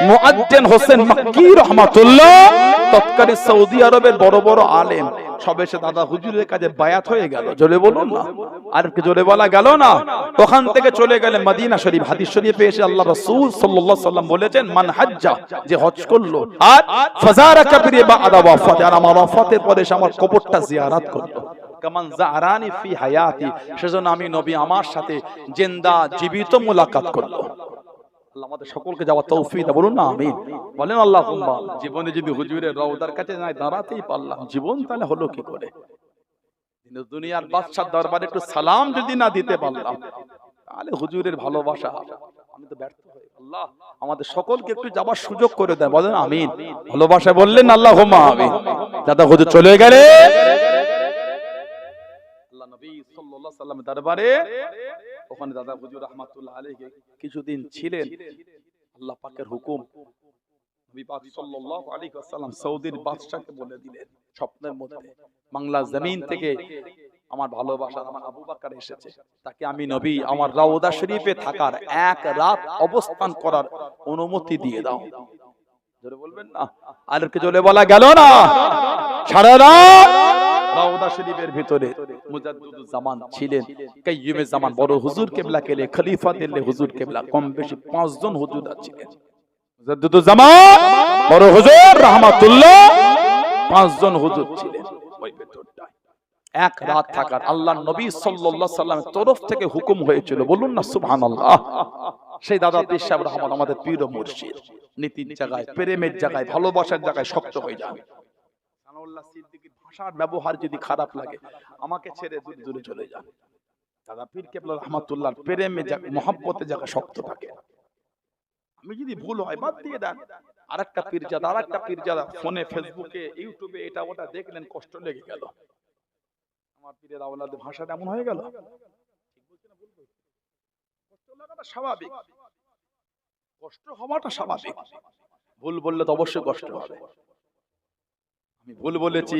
মুআজ্জিন হোসেন মক্কি রাহমাতুল্লাহ, তৎকালীন সৌদি আরবের বড় বড় আলেম সব এসে দাদা হুজুরের কাছে বায়াত হয়ে গেল। জোরে বলুন না, আর কি জোরে বলা গেল না? ওখান থেকে চলে গেলেন মদিনা শরীফ। হাদিস শরীফে এসে আল্লাহ রাসূল সাল্লাল্লাহু আলাইহি সাল্লাম বলেছেন, মান হাজ্জা, যে হজ করলো, আর ফাজারা কবরি বা'দা ওয়াফাত, আর আমার ওয়াফাতের পরে সে আমার কবরটা জিয়ারত করলো, কামান জারানি ফি হায়াতি, সেজন্য আমি নবী আমার সাথে জিন্দা জীবিত মুলাকাত করলো। আল্লাহ আমাদের সকলকে যাওয়ার তৌফিক দাও, বলুন না আমিন। বলেন আল্লাহুম্মা। জীবনে যদি হুজুরের রওজার কাছে না দাঁড়াতেই পারলাম, জীবন তাহলে হলো কি করে? দুনিয়ার বাদশার দরবারে একটু সালাম যদি না দিতে পারলাম, তাহলে হুজুরের ভালোবাসা আমি তো ব্যর্থ হই। আল্লাহ আমাদের সকলকে একটু যাবার সুযোগ করে দেয়, বলেন আমিন। ভালোবাসা বললেন আল্লাহুম্মা আমিন। দাদা হুজুর চলে গেলে আল্লাহ নবী সাল্লাল্লাহু আলাইহি সাল্লামের দরবারে, ওখানে দাদা হুজুর রাহমাতুল্লাহ আলাইহি কিছুদিন ছিলেন। আল্লাহ পাকের হুকুম, নবী পাক সাল্লাল্লাহু আলাইহি ওয়াসাল্লাম সৌদির বাদশাকে বলে দিলেন স্বপ্নের মধ্যে, বাংলা জমিন থেকে আমার ভালোবাসার আমার আবু বকর এসেছে, তাকে আমি নবী আমার রওজা শরীফে থাকার এক রাত অবস্থান করার অনুমতি দিয়ে দাও। জোরে বলবেন না, আর কি জোরে বলা গেল না? সারা রাত রওজা শরীফের ভিতরে মুজাদ্দিদুজ জামান ছিলেন, কাইয়ুমে জামান, বড় হুজুর কিবলা কেলে খলিফা দিল্লে হুজুর কিবলা, কম বেশি 5 জন হুজুর ছিলেন। মুজাদ্দিদুজ জামান, বড় হুজুর রাহমাতুল্লাহ, 5 জন হুজুর ছিলেন ওই ভিতরটায়। এক রাত থাকার আল্লাহর নবী সাল্লাল্লাহু আলাইহি সাল্লামের তরফ থেকে হুকুম হয়েছিল, বলুন না সুবহানাল্লাহ। সেই দাদা পীর সাহেব রহমান আমাদের পীর ও মুর্শিদ, নীতির জায়গায়, প্রেমের জায়গায়, ভালোবাসার জায়গায় শক্ত হয়ে যান। সানাউল্লাহ সিদ্দিকীর ভাষার ব্যবহার যদি খারাপ লাগে, আমাকে ছেড়ে দূরে দূরে চলে যান। দাদা পীর কেবলা রহমাতুল্লাহর প্রেমে মহব্বতে জায়গা শক্ত থাকে। আমি যদি ভুল হয় বাদ দিয়ে দেন। আরেকটা পীরজাদা ফোনে, ফেসবুকে, ইউটিউবে এটা ওটা দেখলেন, কষ্ট লেগে গেল। আমার পীরের আওলাদের ভাষাটা এমন হয়ে গেল। কষ্ট লাগাটা স্বাভাবিক, কষ্ট হওয়াটা স্বাভাবিক। ভুল বললে তো অবশ্যই কষ্ট হবে। আমি ভুল বলেছি,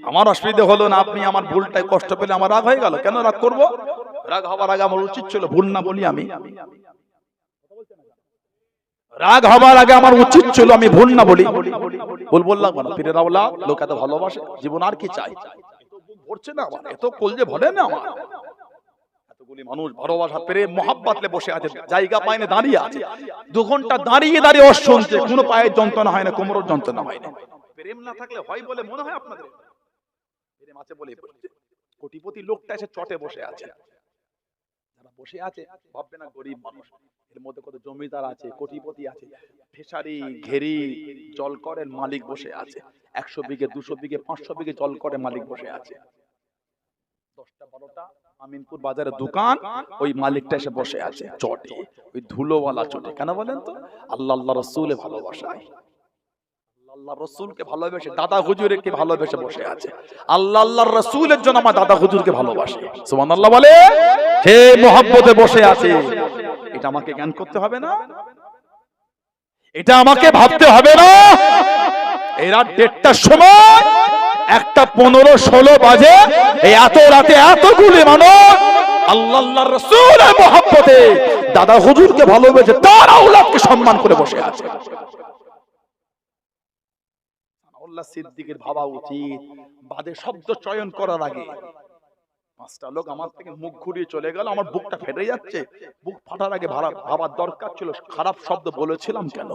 আমার অসুবিধা হলো না, আপনি আমার ভুলটাই কষ্ট পেলে আমার রাগ হয়ে গেল। কেন রাগ করব? রাগ হওয়ার আগে আমার উচিত ছিল ভুল না বলি আমি। রাগ হবার আগে আমার উচিত ছিল আমি ভুল না বলি। ভুল বললাম না, পীরের আওলাদ লোক এত ভালোবাসে, জীবন আর কি চাই? ভরছে না আমার, এত কলজে ভরে না আমার। এতগুলি মানুষ ভালোবাসা পেরে মহাব্বতে বসে আছে, জায়গা পায় না, দাঁড়িয়ে আছে 2 ঘন্টা দাঁড়িয়ে দাঁড়িয়ে ওর শুনছে, কোনো পায়ের যন্ত্রণা হয় না, কোমরের যন্ত্রণা হয় না। প্রেম না থাকলে হয় বলে মনে হয় আপনাদের? প্রেম আছে বলে কোটিপতি লোকটা এসে চটে বসে আছে। যারা বসে আছে ভাববে না গরিব মানুষ, এর মধ্যে কত জমিদার আছে, কোটিপতি আছে, ফিশারি ঘেরি জল করের মালিক বসে আছে, 100 বিঘে 200 বিঘে 500 বিঘে জল করে মালিক বসে আছে। 10টা 12টা আমিনপুর বাজারে দোকান, ওই মালিকটা এসে বসে আছে চটে, ওই ধুলোওয়ালা চটে। কেন বলেন তো? আল্লাহ আল্লাহ রাসূলের ভালোবাসায়, আল্লাহ রাসূলকে ভালোবেসে, দাদা হুজুরকে ভালোবেসে বসে আছে। আল্লাহ আল্লাহর রাসূলের জন্য আমার দাদা হুজুরকে ভালোবাসে, সুবহানাল্লাহ বলে, হে মহব্বতে বসে আছে। এটা আমাকে জ্ঞান করতে হবে না? এটা আমাকে ভাবতে হবে না? এরা 1:30টার সময়, 1:15-16 বাজে, এই এত রাতে এতগুলি মানুষ আল্লাহ আল্লাহর রাসূলের মহব্বতে দাদা হুজুরকে ভালোবেসে তার আওলাদকে সম্মান করে বসে আছে। আল্লাহ সিদ্দিকের ভাবা উচিত, বাদে শব্দ চয়ন করার আগে 5টা লোক আমার থেকে মুখ ঘুরিয়ে চলে গেল, আমার বুকটা ফেটে যাচ্ছে। বুক ফাটার আগে ভাবার দরকার ছিল, খারাপ শব্দ বলেছিলাম কেন?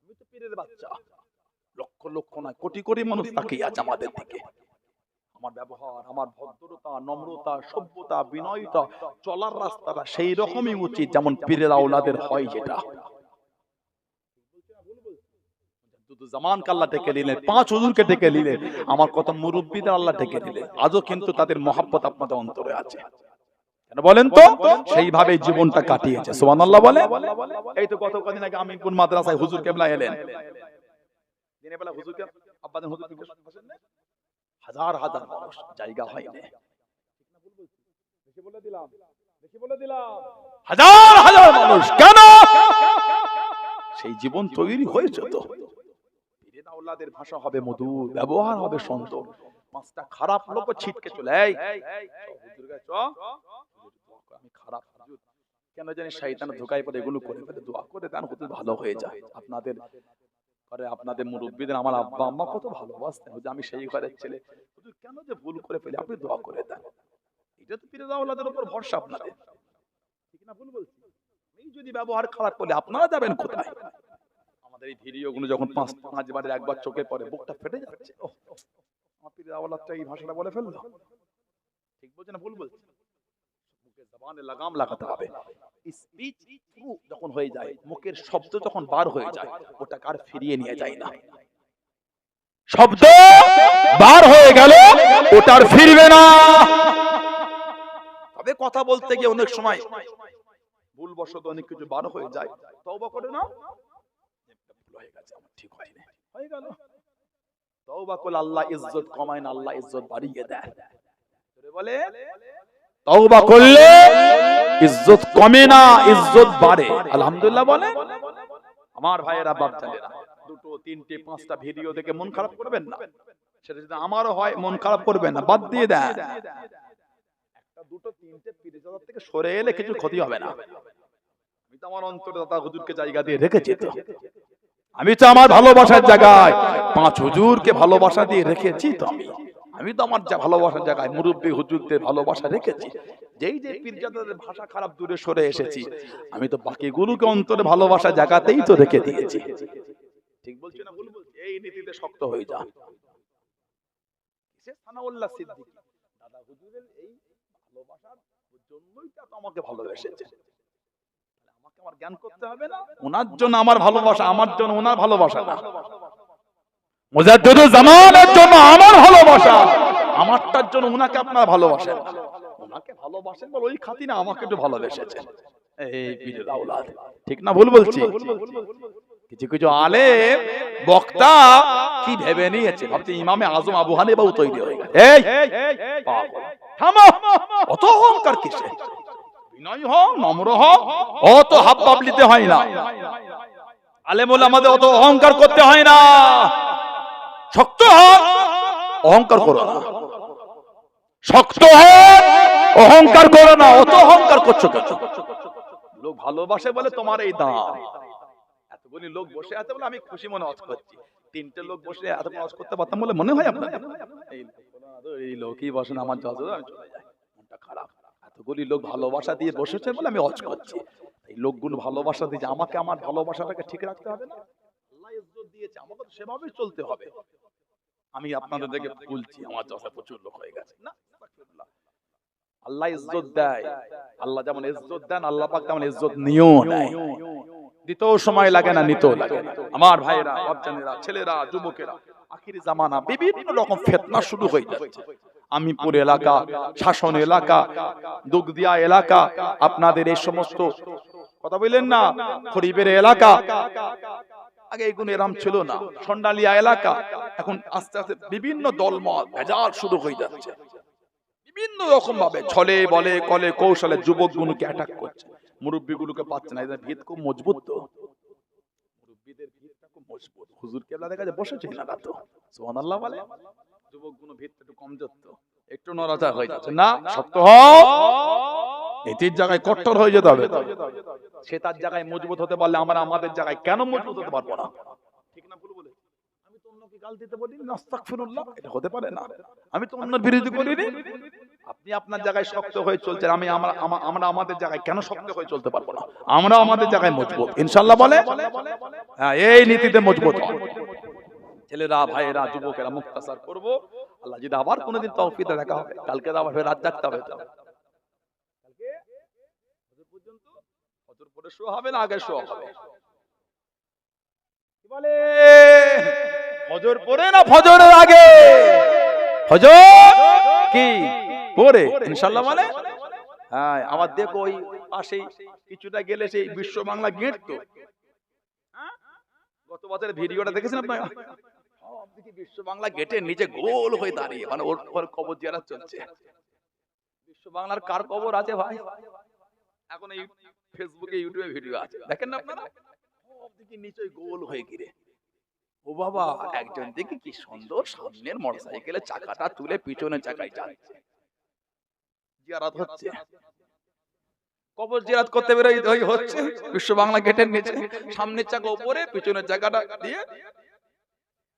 আমি তো পীরের বাচ্চা, লক্ষ লক্ষ নয় কোটি কোটি মানুষ তাকিয়ে আছে আমাদের দিকে। আমার ব্যবহার, আমার ভদ্রতা, নম্রতা, সভ্যতা, বিনয়তা, চলার রাস্তাটা সেই রকমই উচিত যেমন পীরের আওলাদের হয়। যেটা জামানকে আল্লাহ ডেকে নিলেন, 5 হুজুরকে ডেকে নিলেন, আমার কত মুরব্বিদের আল্লাহ ডেকে নিলেন, আজও কিন্তু তাদের মহব্বত আপনাদের অন্তরে আছে। কেন বলেন তো? সেইভাবে জীবনটা কাটিয়েছে, সুবহানাল্লাহ বলে। এই তো গত কদিন আগে আমি কোন মাদ্রাসায় হুজুর কেবলা এলেন, দিনের বেলা হুজুরকে আব্বাজান হুজুর বসেন না, হাজার হাজার মানুষ, জায়গা হয়নি। বেশি বলে দিলাম, হাজার হাজার মানুষ। কেন? সেই জীবন তৈরি হয়েছে তো। আওলাদের ভাষা হবে মধুর, ব্যবহার হবে সুন্দর। পাঁচটা খারাপ লোক ছিটকে চলে, এই হুজুর গে চ, আমি খারাপ হুজুর, কেন জানি শয়তান ধোঁকায় পড়ে এগুলো করে ফেলে। দোয়া করে দেন হুজুর ভালো হয়ে যায়। আপনাদের ঘরে আপনাদের মুরব্বিদের আমার আব্বা আম্মা কত ভালোবাসতেন, হুজুর আমি সেই ঘরের ছেলে, হুজুর কেন যে ভুল করে ফেলে, আপনি দোয়া করে দেন। এটা তো পীর আওলাদের উপর ভরসা আপনাদের, ঠিক না ভুল বলছি? এই যদি ব্যবহার খারাপ করলে আপনারা যাবেন কোথায়? আমাদের এই ভিডিওগুলো যখন পাঁচবারের একবার চোখে পড়ে বুকটা ফেটে যাচ্ছে। ওহ, আমার পীর আওলাদটা এই ভাষাটা বলে ফেললো, ঠিক বলছে না ভুল বলছে? মুখে জবানে লাগাম লাগাতে হবে। স্পিচ থ্রু যখন হয়ে যায়, মুখের শব্দ যখন বার হয়ে যায়, ওটা কার ফিরিয়ে নিয়ে যায় না। শব্দ বার হয়ে গেল, ওটার ফিরবে না। তবে কথা বলতে গিয়ে অনেক সময় ভুলবশত অনেক কিছু বার হয়ে যায়, তওবা করে না, ভুল হয়ে গেছে আমার, ঠিক হয়নি, হয়ে গেল। তওবা করলে আল্লাহ ইজ্জত কমায় না, আল্লাহ ইজ্জত বাড়িয়ে দেয়। বলে তওবা করলে ইজ্জত কমে না, ইজ্জত বাড়ে। আলহামদুলিল্লাহ বলে। আমার ভাইয়েরা বাপজানেরা, দুটো তিনটে পাঁচটা ভিডিও দেখে মন খারাপ করবেন না। সেটা যদি আমারও হয় মন খারাপ করবেন না, বাদ দিয়ে দেন। একটা দুটো তিনটে পীরজাদার থেকে সরে এলে কিছু ক্ষতি হবে না। আমি তো আমার অন্তরে দাদা হুজুরকে জায়গা দিয়ে রেখেছি, তো আমি তো আমার ভালোবাসার জায়গায় পাঁচ হুজুরকে ভালোবাসা দিয়ে রেখেছি। তো আমি তো আমার যা ভালোবাসার জায়গায় মুরব্বী হুজুরদের ভালোবাসা রেখেছি। যেই যে পীরজাদাদের ভাষা খারাপ দূরে সরে এসেছি, আমি তো বাকি গুরুকে অন্তরে ভালোবাসা জায়গাতেই তো রেখে দিয়েছি। ঠিক বলছি না ভুল বলছি? এই নীতিতে শক্ত হয়ে যা। সানাউল্লাহ সিদ্দিকী দাদা হুজুরের এই ভালোবাসার জন্যই তো আমাকে ভালোবেসেছে। আমাকে আমার জ্ঞান করতে হবে না, ওনার জন্য আমার ভালোবাসা, আমার জন্য ওনার ভালোবাসা না। মুজাদ্দিদুল জামানের জন্য আমার ভালোবাসা, আমারটার জন্য ওনাকে আপনারা ভালোবাসেন। ওনাকে ভালোবাসেন বলে ওই খাতিরে আমাকে একটু ভালোবেসেছেন। এই পীরের আওলাদ, ঠিক না ভুল বলছি? কিছু কিছু আলেম বক্তা কি ভেবে নিয়েছে, ভাবছে ইমামে আজম আবু হানিফাও তৈরি হয়ে গেছে। এই থামো, অত অহংকার কিসে? বিনয় হও, নম্র হও, অত হাব বাবলিতে হয় না। আলেম ওলামাদের অত অহংকার করতে হয় না। শক্ত হও, অহংকার করো না। শক্ত হও, অহংকার করো না। অত অহংকার করছো কেন? লোক ভালোবাসে বলে তোমার এই দাম। এতগুলি লোক বসে আছে বলে আমি খুশি মনে ওয়াজ করছি। তিনটে লোক বসে এত ওয়াজ করতে পারতাম বলে মনে হয় আপনাদের? এই লোকই বসেন আমার যত, আমি চলে যাই, মনটা খারাপ। এতগুলি লোক ভালোবাসা দিয়ে বসেছে বলে আমি ওয়াজ করছি। এই লোকগুলো ভালোবাসা দিয়ে আমাকে আমার ভালোবাসাটাকে ঠিক রাখতে হবে না? আল্লাহ ইজ্জত দিয়েছে, আমাকে তো সেভাবেই চলতে হবে। আমি আপনাদের দেখে বলছি আমার চোখে প্রচুর লোক হয়ে গেছে না। আল্লাহ ইজ্জত দেয়, আল্লাহ যেমন ইজ্জত দেন, আল্লাহ পাক তেমন ইজ্জত নিয়েও নেয়। দিতেও সময় লাগে না, নিতেও লাগে না। আমার ভাইয়েরা, বাপজানেরা, ছেলেরা, যুবকেরা, আখিরি জামানা বিভিন্ন রকম ফিতনা শুরু হয়ে যাচ্ছে। আমিপুর এলাকা, শাসন এলাকা, দুগদিয়া এলাকা, আপনাদের এই সমস্ত কথা বললেন না, খরিবের এলাকা, আগে এগুলো এরকম ছিল না। সন্ডালিয়া এলাকা, এখন আস্তে আস্তে বিভিন্ন দলমত ভেজাল শুরু হয়ে যাচ্ছে। বিভিন্ন রকম ভাবে ছলে বলে কলে কৌশলে যুবকগুলোকে অ্যাটাক করছে, মুরব্বীগুলোকে পাচ্ছে না। এদের ভিত খুব মজবুত, তো মুরব্বীদের ভিতটা খুব মজবুত। হুজুর কেবলা দেখা যায় বসেছে না তো, সুবহানাল্লাহ বলে। যুবকগুলো ভিতটা একটু কমজোর, তো একটু নড়াচড়া হয়ে যাচ্ছে না। শক্ত হও, এটির জায়গায় কট্টর হয়ে যেতে হবে। সে তার জায়গায় মজবুত হতে পারলে আমরা আমাদের জায়গায় কেন মজবুত হতে পারবো না? ঠিক না ভুল বলে? আমি তো অন্যকে গাল দিতে বলিনি, আস্তাগফিরুল্লাহ, এটা হতে পারে না। আমি তো অন্যের বিরোধী করিনি। আপনি আপনার জায়গায় শক্ত হয়ে চলছেন, আমরা আমাদের জায়গায় কেন শক্ত হয়ে চলতে পারবো না? আমরা আমাদের জায়গায় মজবুত ইনশাআল্লাহ বলে। হ্যাঁ, এই নীতিতে মজবুত হন। ছেলেরা, ভাইয়েরা, যুবকেরা, মুক্তাসার করব। আল্লাহ যদি আবার কোনোদিন তৌফিক দেখা হবে, কালকে আবার রাত জাগতে হবে। তো কালকে ফজর পর্যন্ত, ফজর পরে শোয়া হবে না আগে শোয়া হবে? কি বলে? ফজর পরে না ফজরের আগে? ফজর কি পরে ইনশাআল্লাহ মানে। হ্যাঁ, আমার দেখো ওই পাশেই কিছুটা গেলে সেই বিশ্ব বাংলা গেট, তো গত বছরের ভিডিওটা দেখেছেন আপনারা? আপনি বিশ্ব বাংলা গেটের নিচে গোল হয়ে দাঁড়িয়ে, মানে ওর কবর জিয়ারত চলছে। বিশ্ব বাংলার কার কবর আছে ভাই? এখন এই ফেসবুকে ইউটিউবে ভিডিও আছে, দেখেন না আপনারা? আপনি নিচে গোল হয়ে গিরে ও বাবা, একজন দেখি কি সুন্দর সামনের মোটরসাইকেলের চাকাটা তুলে পিছনের চাকায় যাচ্ছে, জিয়ারত হচ্ছে। কবর জিয়ারত করতে বেরোই হচ্ছে বিশ্ব বাংলা গেটের নিচে, সামনের চাকা উপরে পিছনের চাকাটা দিয়ে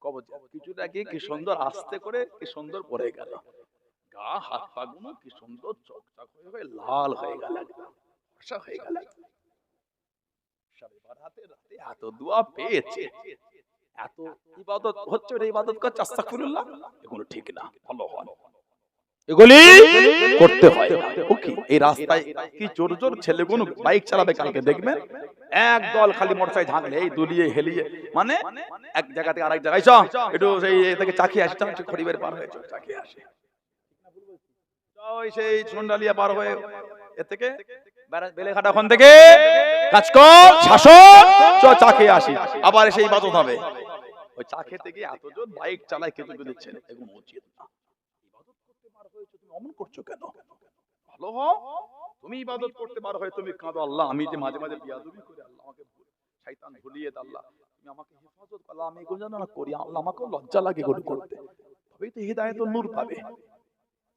কবর জিয়ারত। কিছুটা গিয়ে কি সুন্দর আস্তে করে কি সুন্দর পড়ে গেল, গা হাত পা গুলো কি সুন্দর চকচক হয়ে লাল হয়ে গেল, ফর্সা হয়ে গেল। রাতে এত দোয়া পেয়েছে, এত ইবাদত হচ্ছে, ইবাদত করছে, আস্তাগফিরুল্লাহ, এগুলো ঠিক না, ভালো হয়, এগুলি করতে হয়। ওকে, এই রাস্তায় কি জোর জোর ছেলেগুলো বাইক চালাবে কালকে দেখবেন, এক দল খালি মোটরসাইকেল ঝাঁকলে এই দুলিয়ে হেলিয়ে, মানে এক জায়গা থেকে আরেক জায়গায় চল একটু সেই থেকে চাকিয়ে আসি, একটু খড়িবের পার হয়ে চল চাকিয়ে আসে, ওই সেই সন্ডালিয়া পার হয়ে এ থেকে বেলেঘাটা ওখান থেকে কাজ কর শাসন চ চাকিয়ে আসি, আবার সেই ইবাদত হবে। ওই চা খেতে গিয়ে এত জোর বাইক চালায় কিছু কিছু দিচ্ছেন, এগুলো উচিত না। ইবাদত করতে পার হয়ে তুমি অমন করছো কেন? ভালো হও, তুমি ইবাদত করতে পার হয়ে তুমি কাঁদো, আল্লাহ আমি যে মাঝে মাঝে বিয়াদবি করি, আল্লাহ আমাকে শয়তান ভুলিয়ে দাও, আল্লাহ তুমি আমাকে হেফাজত করো, আমি এগুলো যেন না করি, আল্লাহ আমাকে লজ্জা লাগে এগুলো করতে, তবেই তো হিদায়াত ও নূর পাবে,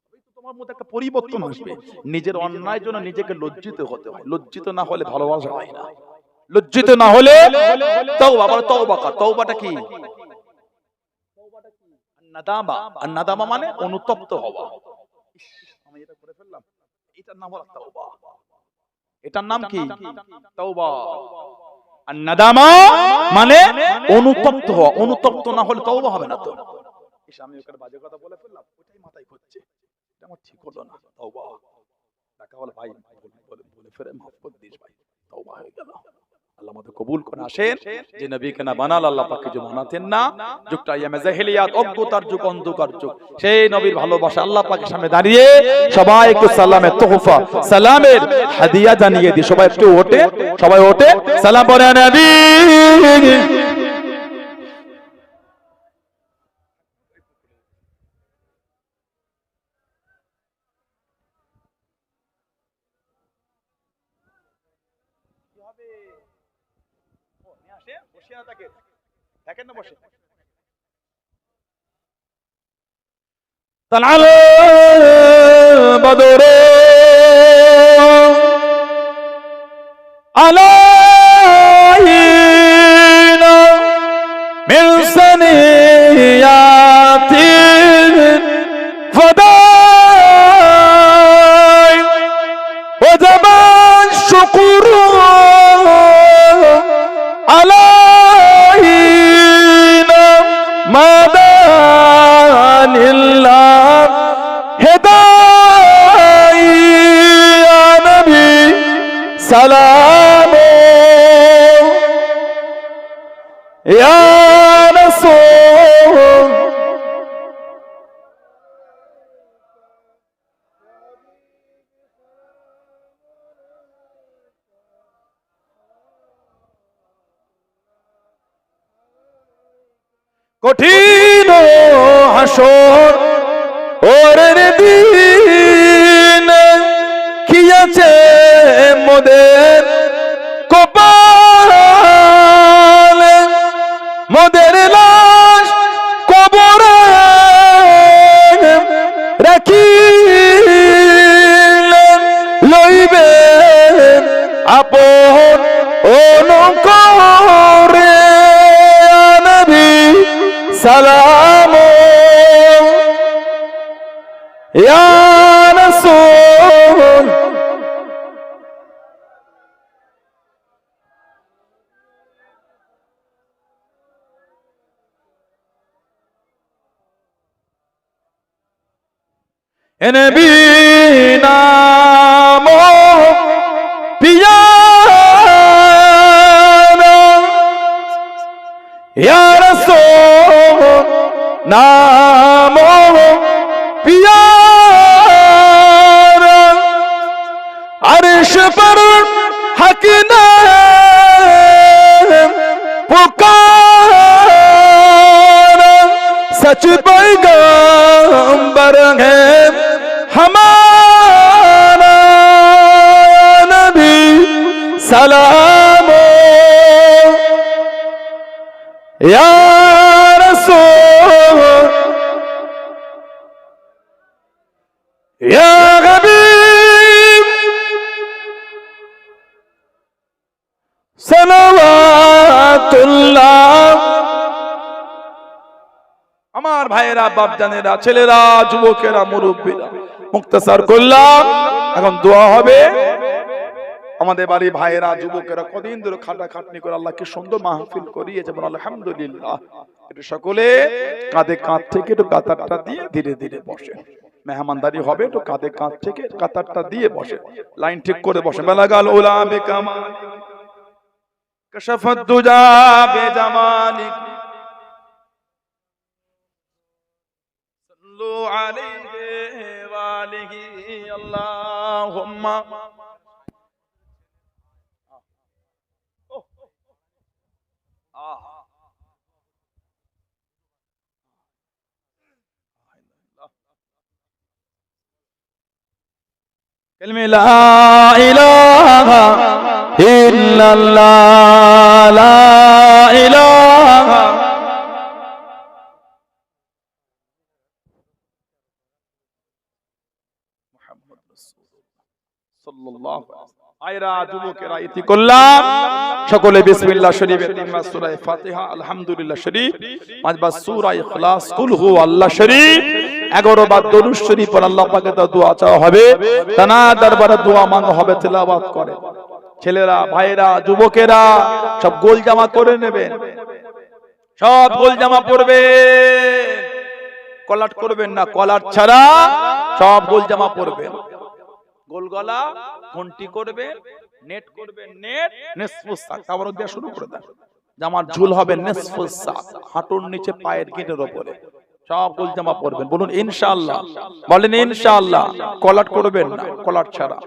তবেই তো তোমার মধ্যে একটা পরিবর্তন আসবে। নিজের অন্যায়ের জন্য নিজেকে লজ্জিত হতে হয়, লজ্জিত না হলে ভালোবাসা হয় না, লজ্জিত না হলে তওবা। বলো তওবা কর, তওবাটা কি? নাদামা, আর নাদামা মানে অনুতপ্ত হওয়া, আমি এটা করে ফেললাম, এটার নাম হলো তওবা, এটার নাম কি? তওবা। আর নাদামা মানে অনুতপ্ত হওয়া, অনুতপ্ত না হলে তওবা হবে না। তো আমি ওখানে বাজে কথা বলে ফেললাম, ওটাই মাথায় ঘুরছে, এটা আমার ঠিক হলো না, তওবা। দেখা হলো ভাই বলে ফেরে মাফ করে দিস ভাই, তওবা হয়ে গেল, আল্লাহ আমাদের কবুল করে। আসেন, যে নবীকে না বানাল আল্লাহ পাক কিছু বানাতেন না, যুগটা ইয়ামে জাহেলিয়াত, অজ্ঞতার যুগ, অন্ধকার যুগ, সেই নবীর ভালোবাসা আল্লাহ পাকের সামনে দাঁড়িয়ে সবাই একটু সালামের তোহফা, সালামের হাদিয়া জানিয়ে দি, সবাই একটু ওঠে, সবাই ওঠে, সালাম পড়ে নবী। দেখেন না বসে, طلع البدر علينا من ثنيات الفداء وجب الشكر علينا ما دان الله هداي يا نبي سلام يا رسول কঠিন হাসর ওরের দিন কি আছে মোদের কপালে, মোদের লাশ কবরে রাখিলেন, লইবেন আপন অনুকরে নবী সালাম ইয়া রাসূল। এ নবী নাম পিয়ারা ইয়া রাসূল নাম পিয়ারা, আরশ पर हक ने पुकारा, सच पैगंबर है हमारा नबी सलाम या আমার ভাইয়েরা, বাপজানেরা, ছেলেরা, যুবকেরা, মুরব্বীরা, মুক্তাসার করলাম। এখন দোয়া হবে। আমাদের বাড়ি ভাইয়েরা, যুবকেরা কদিন ধরে খাটাখাটনি করে আল্লাহ কি সুন্দর মাহফিল করিয়েছে, বল আলহামদুলিল্লাহ। একটু সকলে কাঁধে কাঁধ থেকে একটু কাতারটা দিয়ে ধীরে ধীরে বসে। মেহমানদারি হবে, একটু কাঁধে কাঁধ থেকে কাতারটা দিয়ে বসে, লাইন ঠিক করে বসে। বেলাগাল ওলা বেকামা কাশাফাত দুজা বেজামালিক সাল্লু আলাইহি ওয়া আলিহি আল্লাহুম্মা। كلمة لا إله إلا الله لا إله মুহাম্মদ রাসূলুল্লাহ সাল্লাল্লাহু আলাইহি ওয়াসাল্লাম। আয়রা যুবকেরা ইতি করলাম সকলে বিসমিল্লাহ শরীফের তিনবার সূরা ফাতিহা, আলহামদুলিল্লাহ শরীফ, পাঁচবার সূরা ইখলাস, কুল হু আল্লাহ শরীফ, 11 বার দরুদ শরীফ পড়ে আল্লাহ পাকের দোয়া চাওয়া হবে। তানা দরবারে দোয়া মাঙ্গা হবে, তেলাওয়াত করে। ছেলেরা, ভাইরা, যুবকেরা সব গোল জামা করে নেবেন, সব গোল জামা পরবে, কলার করবেন না, কলার ছাড়া সব গোল জামা পরবেন। গোল গলা, ঘন্টি করবে, নেট করবে, নেট নিসফুস সাক, তারপর দিয়ে শুরু করে দেন। জামার ঝুল হবে নিসফুস সাক, হাঁটুর নিচে পায়ের গিঁটের উপরে, সব গোল জামা পরবেন। বলুন ইনশাআল্লাহ, বলেন ইনশাআল্লাহ। কলার করবেন না, কলার ছাড়া।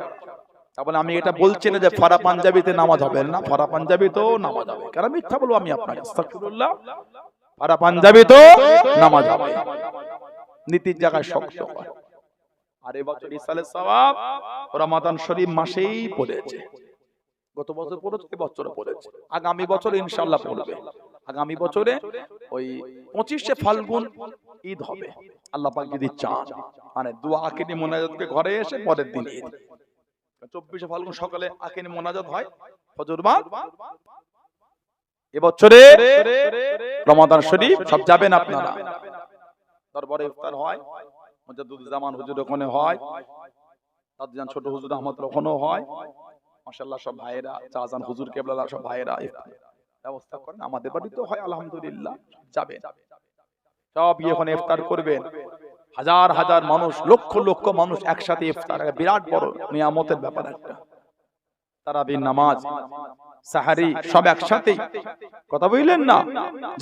তারপরে আমি এটা বলছি না যে ফারা পাঞ্জাবিতে নামাজ হবে না, ফারা পাঞ্জাবিতেও নামাজ হবে। কারণ মিথ্যা বলবো আমি আপনাকে, আস্তাগফিরুল্লাহ। ফারা পাঞ্জাবিতেও নামাজ হবে, নীতির জায়গায় শক্ত হয়। আর এবছর ইসালের সওয়াব রমাদান শরীফ মাসেই পড়েছে। গত বছর পড়েছে, এবছরও পড়েছে, আগামী বছর ইনশাআল্লাহ পড়বে। আগামী বছরে ওই 25শে ফাল্গুন ঈদ হবে, আল্লাহ পাক যদি চান। মানে দোয়া আকিনি মোনাজাতকে ঘরে এসে পরের দিন ঈদ। 24শে ফাল্গুন সকালে আকিনি মোনাজাত হয় ফজর বাদ। এবছরে রমাদান শরীফ সব যাবেন আপনারা, দরবারে ইফতার হয়, মুজাদ্দিদুজ্জামান হুজুর ওখানে হয়, তাদজান ছোট হুজুর আহমদ ওখানেও হয়। মাশাআল্লাহ সব ভাইয়েরা, চাজান হুজুর কেবলা সব ভাইয়েরা ব্যবস্থা করেন। আমাদের বাড়িতেও হয়, আলহামদুলিল্লাহ। যাবেন সব গিয়ে ওখানে ইফতার করবেন। হাজার হাজার মানুষ, লক্ষ লক্ষ মানুষ একসাথে ইফতার, বিরাট বড় নিয়ামতের ব্যাপার একটা। তারাবির নামাজ, সাহারি সব একসাথে, কথা বললেন না?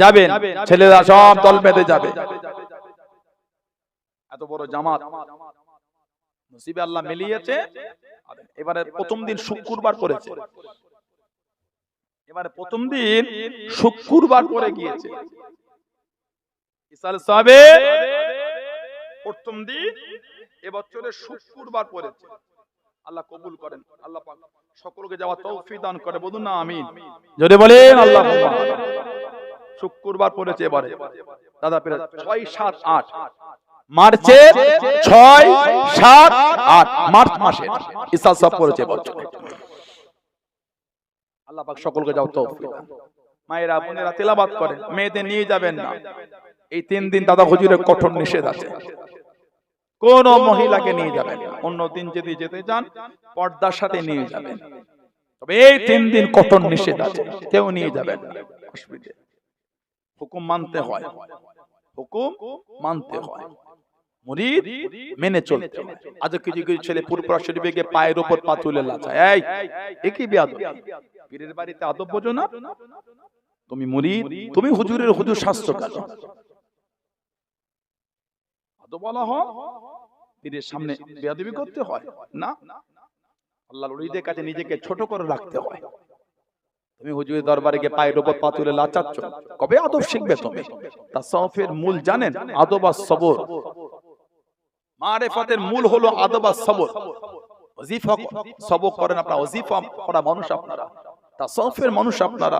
যাবেন, ছেলেরা সব দল বেঁধে যাবে। এত বড় জামাত নসিবে আল্লাহ মিলিয়েছে। এবারে প্রথম দিন শুক্রবার করেছে, এবারে প্রথম দিন শুক্রবার করে গিয়েছে। ইসাল সাহেবে প্রথম দিন এবছরে শুক্রবার পড়েছে। আল্লাহ কবুল করেন, আল্লাহ পাক সকলকে যাওয়া তৌফিক দান করে। বলুন না আমিন, জোরে বলেন আল্লাহুম্মা। শুক্রবার পড়েছে এবারে দাদা, 6, 7, 8 মার্চের 6, 7, 8 মার্চ মাসে ইসাল সব পড়েছে বছর। আল্লাহ পাক সকলকে যাও তৌফিক। মায়েরা, বোনেরা তেলাওয়াত করেন, মেয়েদের নিয়ে যাবেন না। এই 3 দিন দাদা হুজুরের কঠোর নিষেধ আছে, কোন মহিলাকে নিয়ে যাবেন না। অন্য দিন যদি যেতে চান পর্দার সাথে নিয়ে যাবেন, তবে এই 3 দিন কঠোর নিষেধ আছে, কেউ নিয়ে যাবেন না। হুকুম মানতে হয়, হুকুম মানতে হয়, মুরিদ মেনে চলতে হয়। আজ কিছু কিছু ছেলে পুরপুরা শরীফে গিয়ে পায়ের উপর পা তুলে লাচায়। এই কি বেয়াদব? পীরের বাড়িতে আদব বোঝো না? তুমি মুরিদ, তুমি হুজুরের হুজুর শাস্ত্র কাজ আদব বলা হয়, পীরের সামনে বেয়াদবি করতে হয় না। আল্লাহর ওলিদের কাছে নিজেকে ছোট করে রাখতে হয়। তুমি হুজুরের দরবারে গিয়ে পায়ের উপর পা তুলে লাচাচ্ছ, কবে আদব শিখবে তুমি? তাসাউফের মূল জানেন? আদব আর সবর। মারিফাতের মূল হলো আদব আর সবর। ওয়াজিফা সবর করেন আপনারা, ওয়াজিফা করা মানুষ আপনারা, তাসাউফের মানুষ আপনারা।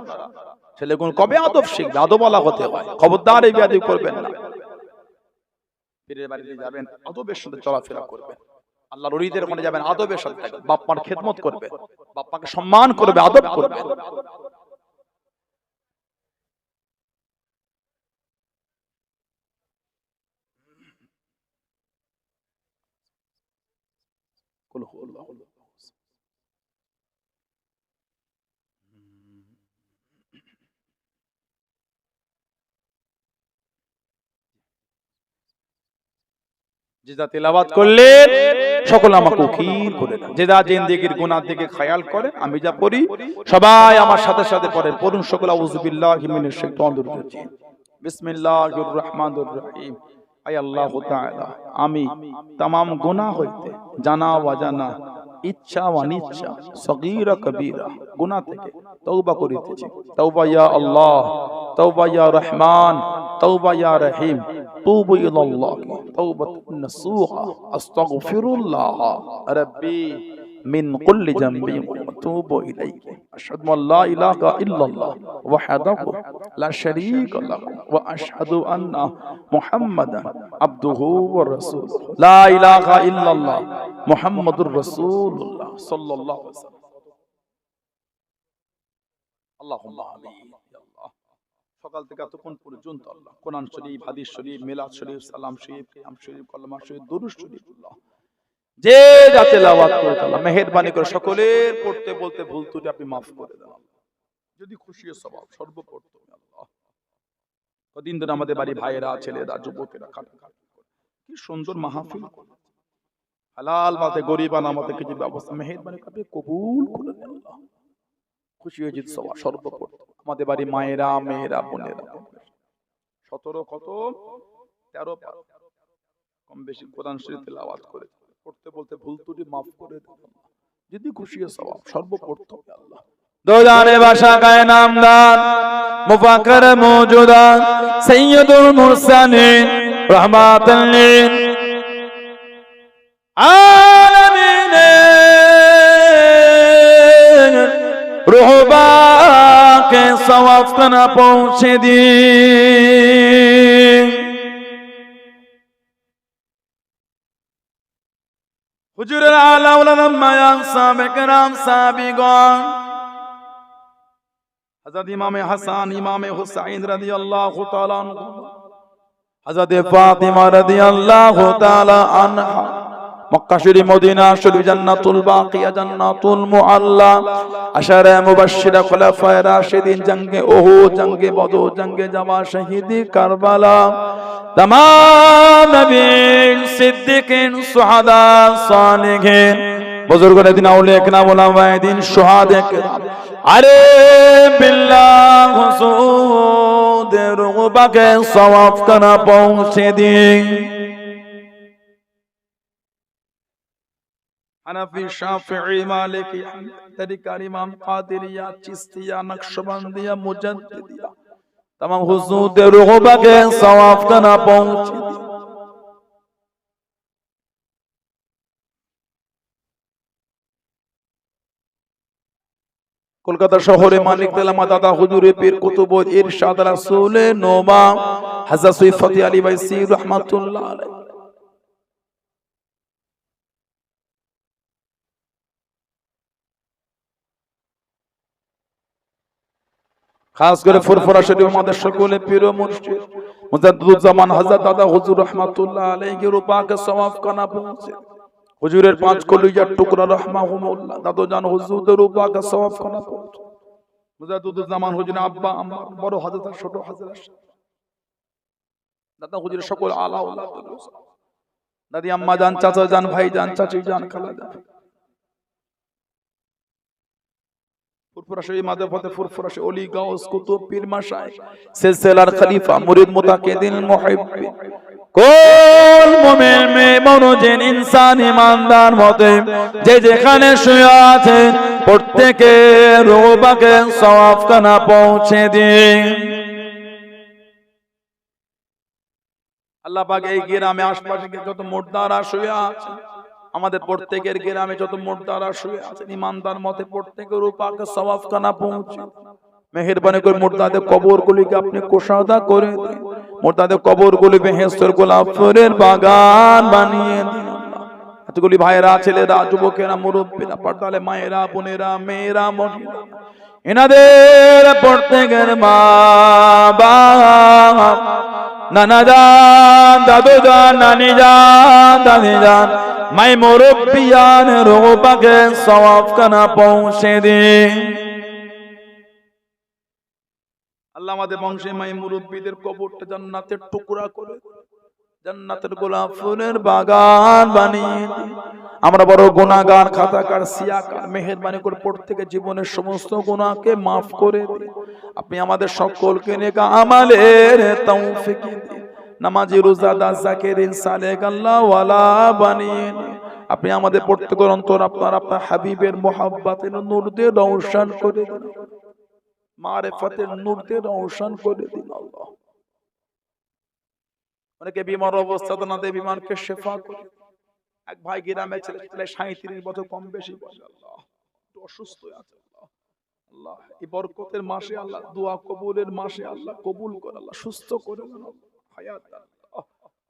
ছেলেগুলো কবে আদব শিখবে? আদব ওয়ালা হতে হয়। খবরদার এই বেয়াদবি করবেন না। পীরের বাড়িতে যাবেন, আদবের সাথে চলাফেরা করবেন। আল্লাহর ওলিদের ওখানে যাবেন, আদবের সাথে থাকবেন। বাপ মার খেদমত করবেন, বাপ মাকে সম্মান করবে, আদব করবেন। যে যা তেলাওয়াত করলেন সকল আমাকে উখির করে দেন। যে যা জিন্দেগির গুনাহ দিকে খেয়াল করে আমি যা পড়ি সবাই আমার সাথে সাথে পড়ুন সকল আউযু বিল্লাহি মিনাশ শাইতানির রাজিম বিসমিল্লাহির রহমানির রহিম। আয় আল্লাহ তাআলা আমি तमाम গুনাহ হইতে জানা অজানা ইচ্ছা অনিচ্ছা সগীরা কবীরা গুনাহ থেকে তওবা করিতেছি। তওবা ইয়া আল্লাহ, তওবা ইয়া রহমান, তওবা ইয়া রহিম, তুবু ইলাল্লাহ তাওবাতান নাসুহা আস্তাগফিরুল্লাহ রাব্বি মিন কুল্লি যামবি ওয়া তুবু ইলাইহি। আশহাদু আল্লা ইলাহা ইল্লাল্লাহ ওয়াহদাহু লা শারীকা লাহু ওয়া আশহাদু আন্না মুহাম্মাদান আবদুহু ওয়া রাসূলুহু। লা ইলাহা ইল্লাল্লাহ মুহাম্মাদুর রাসূলুল্লাহ সাল্লাল্লাহু আলাইহি ওয়াসাল্লাম। আল্লাহুম্মা আমিন। সকাল থেকে এতক্ষণ পর্যন্ত আল্লাহ কোরআন শরীফ, হাদিস শরীফ, মিলাদ শরীফ, সালাম শরীফ, কিয়াম শরীফ, কলমা শরীফ, দুরূদ শরীফ আল্লাহ যে যা তেলাওয়াত করে আল্লাহ মেহেরবানি করে সকলের পড়তে বলতে ভুল ত্রুটি আপনি maaf করে দেন আল্লাহ। যদি খুশি সওয়াব সর্বপ্রথম আল্লাহ। কদিন ধরে আমাদের বাড়ি ভাইয়েরা, ছেলেরা, যুবকেরা খাটাখাটি করে কি সুন্দর মাহফিল করে হালাল মাতে গরিবানা মতে কিছু ব্যবস্থা মেহেরবানি করে কবুল করে নেন আল্লাহ। খুশি হয়ে জিত সওয়াব সর্বপ্রথম আমাদের বাড়ি মায়েরা, মেয়েরা, বোনেরা 17 খতম 13 পার কম বেশি কোরআন শরীফ তেলাওয়াত করে পড়তে বলতে ভুল ত্রুটি maaf করে দেন আল্লাহ। যদি খুশি সওয়াব সর্বপ্রথম আল্লাহ। দো জানে বাশা কায়ে নামদার মুফাক্কির মওজুদাত সাইয়্যিদুল মুরসালিন রাহমাতাল লিল আলামিন রুহবা কে সওয়াব খানা পৌঁছে দিন। হুজুরের আলা ওলামা মায়ান সাহাবে কেরাম সাহাবীগণ হযরত ইমামে হাসান, ইমামে হুসাইন রাদিয়াল্লাহু তাআলা আনহু, হযরত ফাতিমা রাদিয়াল্লাহু তাআলা আনহা, মক্কা শরীফ, মদিনা শরীফ, জান্নাতুল বাকিয়া, জান্নাতুল মুআল্লা, আশারে মুবাশশিরা, খুলাফায়ে রাশিদিন, জঙ্গে উহুদ, জঙ্গে বদর, জঙ্গে জামা, শহীদি কারবালা, तमाम नबीन, सिद्दीकीन, शुहदा, सालिहीन, बुजुर्गों दिन, औलिया किराम, उलमाए दिन, शुहादे किराम, अरे बिल्लाह हुजूर रुगबा के सवाब करना पहुंचे दी। हनफी, शाफिई, मालिकी, तरीका, इमाम, कादिरिया, चिश्तिया, नक्शबंदिया, मुजद्दिदिया तमाम हुजूर रुगबा के सवाब करना पहुंचे दी। কলকাতা শহরে মালিক তেলামা দাদা হুজুরে পীর কুতুব ইরশাদ রাসূলে নোমা হযরত সৈয়দ আলী বাইসি রাহমাতুল্লাহ আলাইহি খাস করে ফুরফুরা শরীফ আমাদের সকলে পীর ও মুর্শিদ মুজাদ্দিদুজ্জামান হযরত দাদা হুজুর রাহমাতুল্লাহ আলাইহি রূপাকে সওয়াব কানা পৌঁছে। হুজুরের 5 কলিজার টুকরা রাহমাহুমুল্লাহ দাদু জান হুজুরের রূপাকে সওয়াব কানা পৌঁছে। মুজাদ্দিদুজ্জামান হুজুর আব্বা আমার বড় হযরত ছোট হযরত দাদা হুজুর সকল আলা আল্লাহ দাদি আম্মা জান, চাচা জান, ভাই জান, চাচি জান, খালা জান, ফুরফুরা শরীফ মাদে ফতে ফুরফুরা শরীফ ওলি গাউস কুতুব পীর মাশায়েখ সিলসিলার খলিফা মুরিদ মুতাকিদিন মুহিব্বিন কোন মুমিন মেমনুজিন ইনসান ইমানদার মতে যে যেখানে শুয়ে আছে প্রত্যেকের রূহকে সওয়াব কানা পৌঁছে দিন। আল্লাহ পাক এই গ্রামে আশপাশে যত মুর্দারা শুয়ে আছে, আমাদের প্রত্যেকের গ্রামে যত মুর্দারা শুয়ে আছেন ইমানদার মতে প্রত্যেকের রূপাকে সওয়াব কানা পৌঁছে। মেহেরবানি করে মুর্দাদের কবরগুলিকে আপনি কুশাদা করে দিন, মুর্দাদের কবরগুলি বেহেশতের গোলাপের বাগান বানিয়ে দিন। এতগুলি ভাইয়েরা, ছেলেরা, যুবকেরা, মুরব্বীরা, পর্দালে মায়েরা, বোনেরা, মেয়েরা, মহিলা, এনাদের প্রত্যেকের মা বাপ, নানা জান, দাদু জান, নানি জান, দাদি জান, মাই মুরব্বিয়ান রূপাকে সওয়াব কানা পৌঁছে দিন। আল্লাহ আমাদের বংশে মাই মুরব্বীদের কবরটা জান্নাতের টুকরা করে, জান্নাতের গোলাপ ফুলের বাগান বানিয়ে দিন। আমরা বড় গুনাহগার, খাতাকার, সিয়াকার, মেহেরবানি করে প্রত্যেক জীবনের সমস্ত গুনাহকে maaf করে দিন। আপনি আমাদের সকলকে নেক আমলের তৌফিক দিন। নামাজি, রোজাদার, জাকিরিন, সালেহ আল্লাহ ওয়ালা বানিয়ে দিন। আপনি আমাদের প্রত্যেকের অন্তর আপনার হাবিবের মোহাব্বতের নূর দিয়ে রওশন করে দিন, মারিফতের নূর দিয়ে রওশন করে দিন। আল্লাহ, অনেকে বিমার অবস্থাতে না দিয়ে বিমানকে শেফা করে। এক ভাই গ্রামে ছেলে 37 বছর কম বেশি বয়স, আল্লাহ একটু অসুস্থ আছে। আল্লাহ এই বরকতের মাসে, আল্লাহ দোয়া কবুলের মাসে আল্লাহ কবুল করে, আল্লাহ সুস্থ করে দেন, হায়াত দান।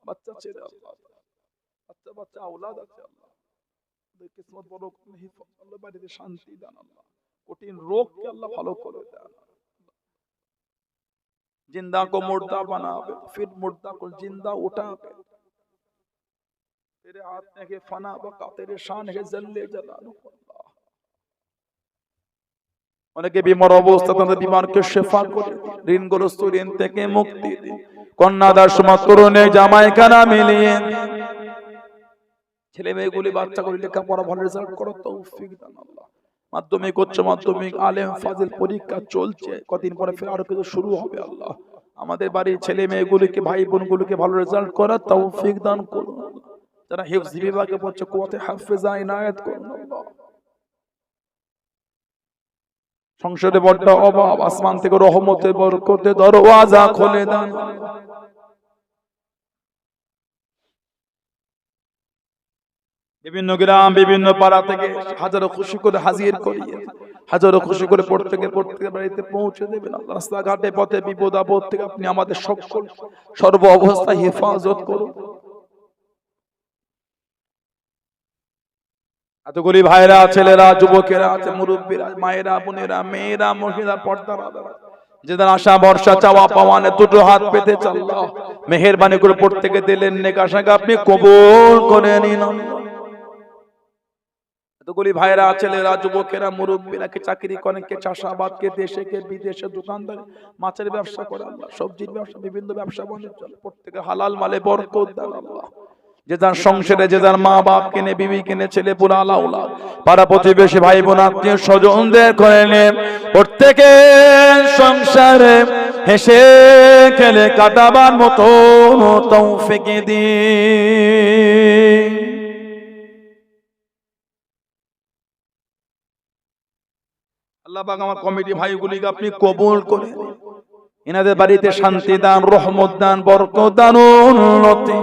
বাচ্চা ছেলে, আল্লাহ বাচ্চা আওলাদ আছে, আল্লাহ কিসমত বড় করে হিফাজত, আল্লাহ বাড়িতে শান্তি দান, আল্লাহ কঠিন রোগকে আল্লাহ ভালো করে দেন। जिंदा को मुर्दा बनावे, फिर मुर्दा को जिंदा उठावे। तेरे हाथ में है फना बका, तेरे शान है जल्ले जलालू। অনেকে বিমার অবস্থা, তাদের বিমারকে শেফা করে দিন, ঋণগ্রস্ত ঋণ থেকে মুক্তি দিন। কন্যাদার সময় তরুণে জামাইখানা মিলিয়ে ছেলে মেয়েগুলি, বাচ্চাগুলি লেখাপড়া ভালো রেজাল্ট করো, তৌফিক দান। আল্লাহ মাধ্যমিক, উচ্চ মাধ্যমিক, আলেম ফাজিল পরীক্ষা চলছে, কদিন পরে ফের আরো কিছু শুরু হবে। আল্লাহ আমাদের বাড়ির ছেলে মেয়েগুলিকে, ভাই বোনগুলিকে ভালো রেজাল্ট করার তৌফিক দান করুন। যারা হিফজ বিভাগে পড়ছে, কুওয়াতে হাফেজা ইনায়েত করুন। আল্লাহ সংসারে বড় অভাব, আসমান থেকে রহমতের বরকতে দরওয়াজা খুলে দেন। বিভিন্ন গ্রাম, বিভিন্ন পাড়া থেকে হাজারো খুশি করে হাজির করিয়ে, হাজারো খুশি করে প্রত্যেকের বাড়িতে পৌঁছে দেবেন। রাস্তাঘাটে পথে বিপদ আপদ থেকে আপনি আমাদের সকল সর্ব অবস্থায় হেফাজত করুন। এতগুলি ভাইরা, ছেলেরা, যুবকেরা আছে, মুরব্বীরা, মায়েরা, বোনেরা, মেয়েরা, মহিলা, পর্দারা, যাদের আশা ভরসা চাওয়া পাওয়া নেই, দুটো হাত পেতে আল্লাহ মেহেরবানি করে প্রত্যেকে দিলেন নেক আশাকে আপনি কবুল করে নিন। এতগুলি ভাইরা, ছেলেরা, যুবকেরা, মুরব্বীরা, কে চাকরি করেন, কে চাষাবাদ, কে দেশে, কে বিদেশে দোকানদার, মাছের ব্যবসা করে, আল্লাহ সবজির ব্যবসা, বিভিন্ন ব্যবসা বাণিজ্য, প্রত্যেকে হালাল মালে বরকত দেন। আল্লাহ যে যার সংসারে, যে যার মা বাপ কিনে, বিবি কিনে, ছেলে পুরা আলাউলা, পাড়া প্রতিবেশী, ভাই বোন, আত্মীয় স্বজনদের করে নেন, প্রত্যেকের সংসারে হেসে খেলে কাটাবার মতো তৌফিক দিন। আল্লাহ পাক আমার কমিটি ভাইগুলিকে আপনি কবুল করে, এনাদের বাড়িতে শান্তি দান, রহমত দান, বরকত দান, উন্নতি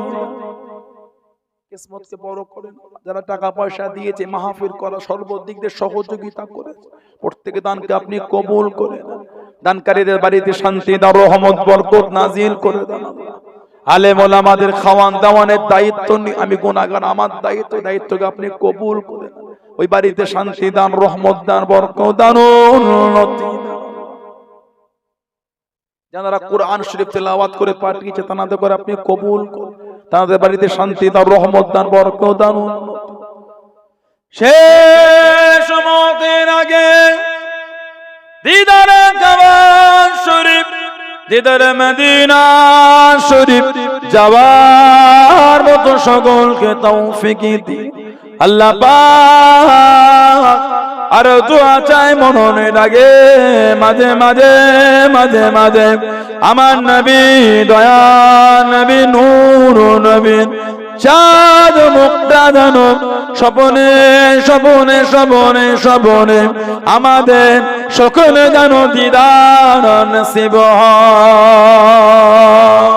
কিসমতকে বড় করেন। যারা টাকা পয়সা দিয়েছে, মাহফিল করা, সর্বদিক দিয়ে সহযোগিতা করে, প্রত্যেক দানকে আপনি কবুল করে, দানকারীদের বাড়িতে শান্তি দান, রহমত, বরকত নাজিল করে দেন। আলেম ওলামাদের খাওয়ান দাওয়ানের দায়িত্ব আমি গুনাহগার, আমার দায়িত্বকে আপনি কবুল করে, ওই বাড়িতে শান্তি দান, রহমত দান, বরকত দান, উন্নতি দান। যারা কোরআন শরীফ তেলাওয়াত করে পাঠিয়েছে, তাদের করে আপনি কবুল করুন, তাদের বাড়িতে শান্তি দান, রহমত দান, বরকত দান। শেষ মতের আগে দিদারে কাবা শরীফ, দিদারে মদিনা শরীফ যাওয়ার মতো সকলকে তৌফিক দিন। আল্লাহ পাক আর দোয়া চাই মননে লাগে, মাঝে মাঝে মাঝে মাঝে আমার নবী, দয়া নবী, নূর নবী, চাঁদ মুক্তা যেন স্বপনে স্বপনে স্বপনে স্বপনে আমাদের সকলে যেন দিদার নসিব হয়।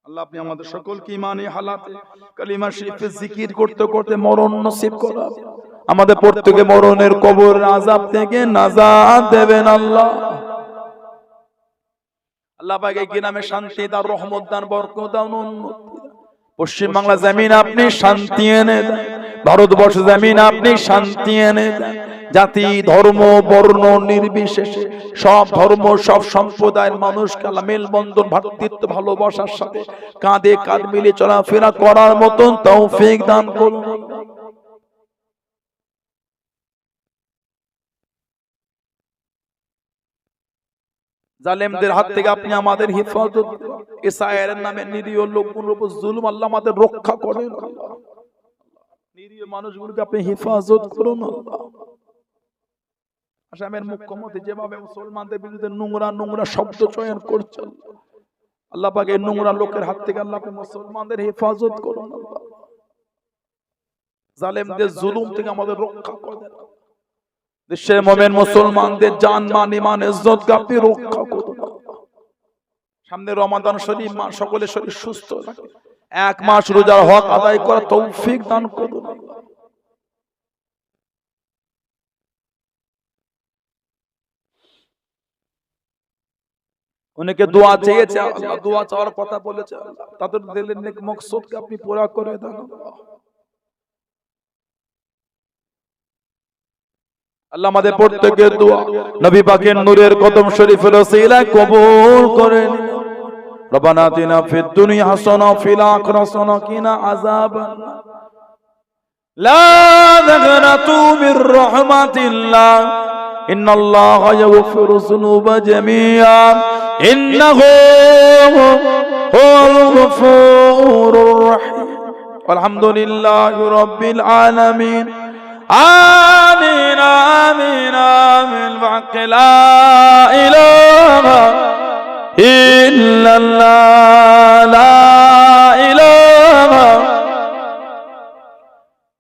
আল্লাহ আপনি আমাদের সকলকে ঈমানি হালাতে কালিমা শরীফে জিকির করতে করতে মরণ নসিব করান। আমাদের প্রত্যেকে মরণের কবর আযাব থেকে নাজাত দেবেন। আল্লাহ আল্লাহ পাক এই গ্রামে শান্তি দান, রহমত দান, বরকত দান, উন্নতি। পশ্চিম বাংলা জমিন আপনি শান্তি এনে দেন, ভারতবর্ষ জমিন আপনি শান্তি এনে দেন। জাতি, ধর্ম, বর্ণ নির্বিশেষে সব ধর্ম, সব সম্প্রদায়ের মানুষকে আল্লাহ মেলবন্ধন, ভ্রাতৃত্ব, ভালোবাসার সাথে কাঁধে কাঁধ মিলিয়ে চলাফেরা করার মতন তৌফিক দান করুন। জালেমদের হাত থেকে আপনি আমাদের হেফাজত করুন। ইসরায়েলের নামে নিরীহ লোকগুলোর উপর জুলুম আল্লাহ আমাদের রক্ষা করেন। নিরীহ মানুষগুলোকে আপনি হেফাজত করুন আল্লাহ। আসামের মুখ্যমন্ত্রী যেভাবে মুসলমানদের বিরুদ্ধে নোংরা নোংরা শব্দ চয়ন করছেন, আল্লাহ পাক এই নোংরা লোকের হাত থেকে আল্লাহ আপনি মুসলমানদের হেফাজত করুন আল্লাহ। জালেমদের জুলুম থেকে আমাদের রক্ষা করেন। দেশের মুমিন মুসলমানদের জান মান ঈমান ইজ্জতকে আপনি রক্ষা করুন আল্লাহ। সামনে রমাদান শরীফ, মা সকলের শরীর সুস্থ রাখুন। এক মাস রোজার হক আদায় করার তৌফিক দান করুন আল্লাহ। অনেকে দোয়া চেয়েছে আল্লাহ, দোয়া চাওয়ার কথা বলেছে আল্লাহ, তাদের দিলের নেক মকসদকে আপনি পুরা করে দেন আল্লাহ। আল্লাহ আমাদের প্রত্যেকের দোয়া নবী পাকের নূরের কদম শরীফের ওসিলায় কবুল করে নিন। রব্বানা আতিনা ফিদ দুনিয়া হাসানা ওয়া ফিল আখিরাতি হাসানা ওয়া কিনা আযাবান লা তাগনাতু মির রাহমাতিল্লাহ ইন্নাল্লাহা ইয়াগফিরু যুনুবা জামিআ ইন্নাহু হুয়াল গফুরুর রাহিম। আলহামদুলিল্লাহি রাব্বিল আলামিন। آمين آمين آمين بحق لا إله إلا الله لا إله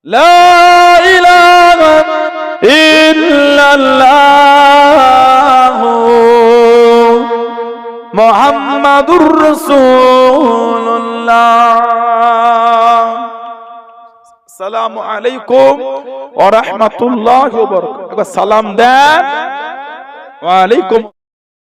لا إله إلا الله محمد رسول الله। السلام عليكم ورحمة الله وبركاته। সালাম দেন। ওয়া আলাইকুম